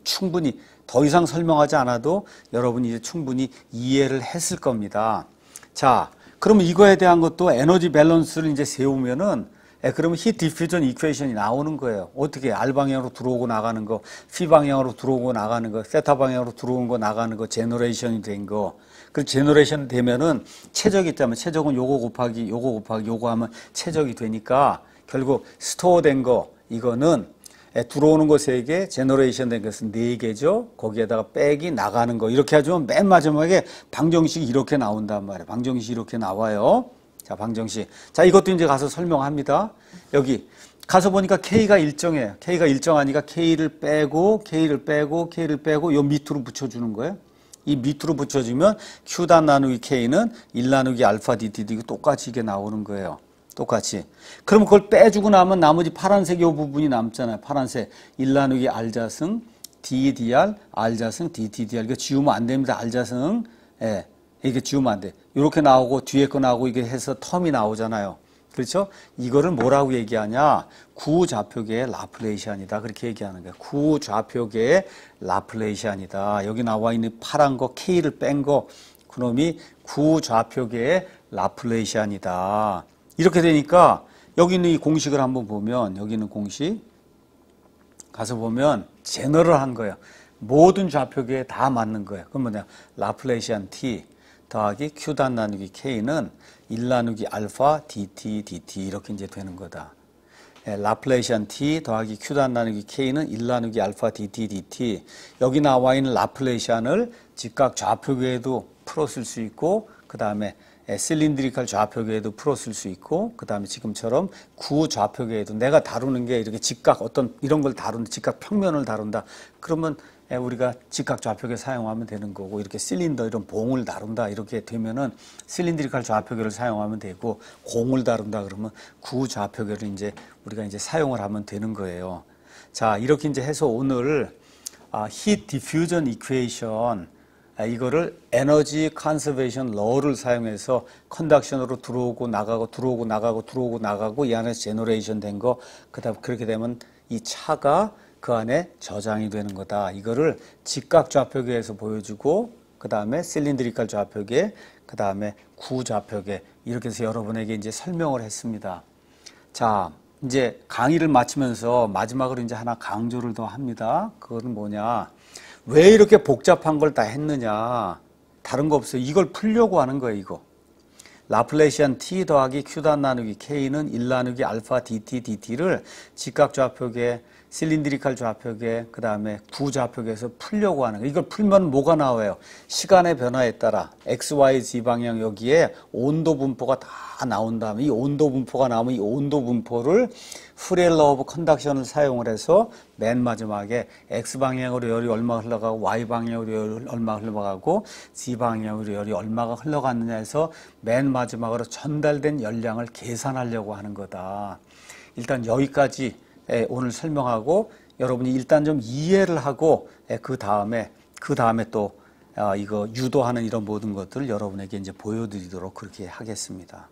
충분히 더 이상 설명하지 않아도 여러분이 이제 충분히 이해를 했을 겁니다. 자, 그러면 이거에 대한 것도 에너지 밸런스를 이제 세우면은 그러면 히트 디퓨전 이퀘이션이 나오는 거예요. 어떻게 R 방향으로 들어오고 나가는 거, phi 방향으로 들어오고 나가는 거, 세타 방향으로 들어온 거 나가는 거, 제너레이션이 된 거. 그 제너레이션 되면은 최적이 있다면 최적은 요거 곱하기 요거 하면 최적이 되니까 결국 스토어 된 거 이거는 들어오는 거 3개, 제너레이션 된 것은 4개죠. 거기에다가 빼기 나가는 거 이렇게 하면 맨 마지막에 방정식이 이렇게 나온단 말이에요. 방정식이 이렇게 나와요. 자, 방정식. 자, 이것도 이제 가서 설명합니다. 여기 가서 보니까 K가 일정해요. K가 일정하니까 K를 빼고 요 밑으로 붙여주는 거예요. 이 밑으로 붙여주면 Q단 나누기 K는 1 나누기 알파 DT 이거 똑같이 이게 나오는 거예요. 똑같이. 그럼 그걸 빼주고 나면 나머지 파란색 요 부분이 남잖아요. 파란색 1 나누기 R자승 DDR R자승 DTDR 이거 지우면 안 됩니다. R자승 이게 지우면 안 돼. 이렇게 나오고 뒤에 거 나오고 이게 해서 텀이 나오잖아요. 그렇죠? 이거를 뭐라고 얘기하냐? 구좌표계의 라플레이시안이다. 그렇게 얘기하는 거예요. 구좌표계의 라플레이시안이다. 여기 나와 있는 파란 거 K를 뺀 거 그놈이 구좌표계의 라플레이시안이다. 이렇게 되니까 여기 있는 이 공식을 한번 보면 여기 있는 공식 가서 보면 제너럴한 거예요. 모든 좌표계에 다 맞는 거예요. 그럼 뭐냐? 라플레이시안 T 더하기 Q단 나누기 K는 1 나누기 알파 DT 이렇게 이제 되는 거다. 라플레이시안 T 더하기 Q단 나누기 K는 1 나누기 알파 DT 여기 나와 있는 라플레이시안을 직각 좌표계에도 풀었을 수 있고 그 다음에 실린드리칼 좌표계에도 풀었을 수 있고 그 다음에 지금처럼 구좌표계에도 내가 다루는 게 이렇게 직각 어떤 이런 걸 다룬다 직각 평면을 다룬다 그러면 우리가 직각 좌표계 사용하면 되는 거고 이렇게 실린더 이런 봉을 다룬다 이렇게 되면은 실린드리칼 좌표계를 사용하면 되고 공을 다룬다 그러면 구좌표계를 이제 우리가 이제 사용을 하면 되는 거예요. 자, 이렇게 이제 해서 오늘 heat diffusion equation 이거를 에너지 컨서베이션 러를 사용해서 컨덕션으로 들어오고 나가고 들어오고 나가고 들어오고 나가고 이 안에서 제너레이션 된 거 그다음 그렇게 되면 이 차가 그 안에 저장이 되는 거다. 이거를 직각 좌표계에서 보여주고 그 다음에 실린드리칼 좌표계 그 다음에 구 좌표계 이렇게 해서 여러분에게 이제 설명을 했습니다. 자, 이제 강의를 마치면서 마지막으로 이제 하나 강조를 더 합니다. 그거는 뭐냐? 왜 이렇게 복잡한 걸 다 했느냐? 다른 거 없어요. 이걸 풀려고 하는 거예요, 이거. 라플레시안 t 더하기 q 단 나누기 k는 1 나누기 알파 dt를 직각 좌표계, 실린드리칼 좌표계, 그 다음에 구 좌표계에서 풀려고 하는 거예요. 이걸 풀면 뭐가 나와요? 시간의 변화에 따라 x, y, z 방향 여기에 온도 분포가 다 나온 다음에 이 온도 분포가 나오면 이 온도 분포를 후렐러 오브 컨덕션을 사용을 해서 맨 마지막에 x 방향으로 열이 얼마 흘러가고 y 방향으로 열이 얼마 흘러가고 z 방향으로 열이 얼마가 흘러갔느냐 해서 맨 마지막으로 전달된 열량을 계산하려고 하는 거다. 일단 여기까지 오늘 설명하고 여러분이 일단 좀 이해를 하고 그 다음에 또 이거 유도하는 이런 모든 것들을 여러분에게 이제 보여드리도록 그렇게 하겠습니다.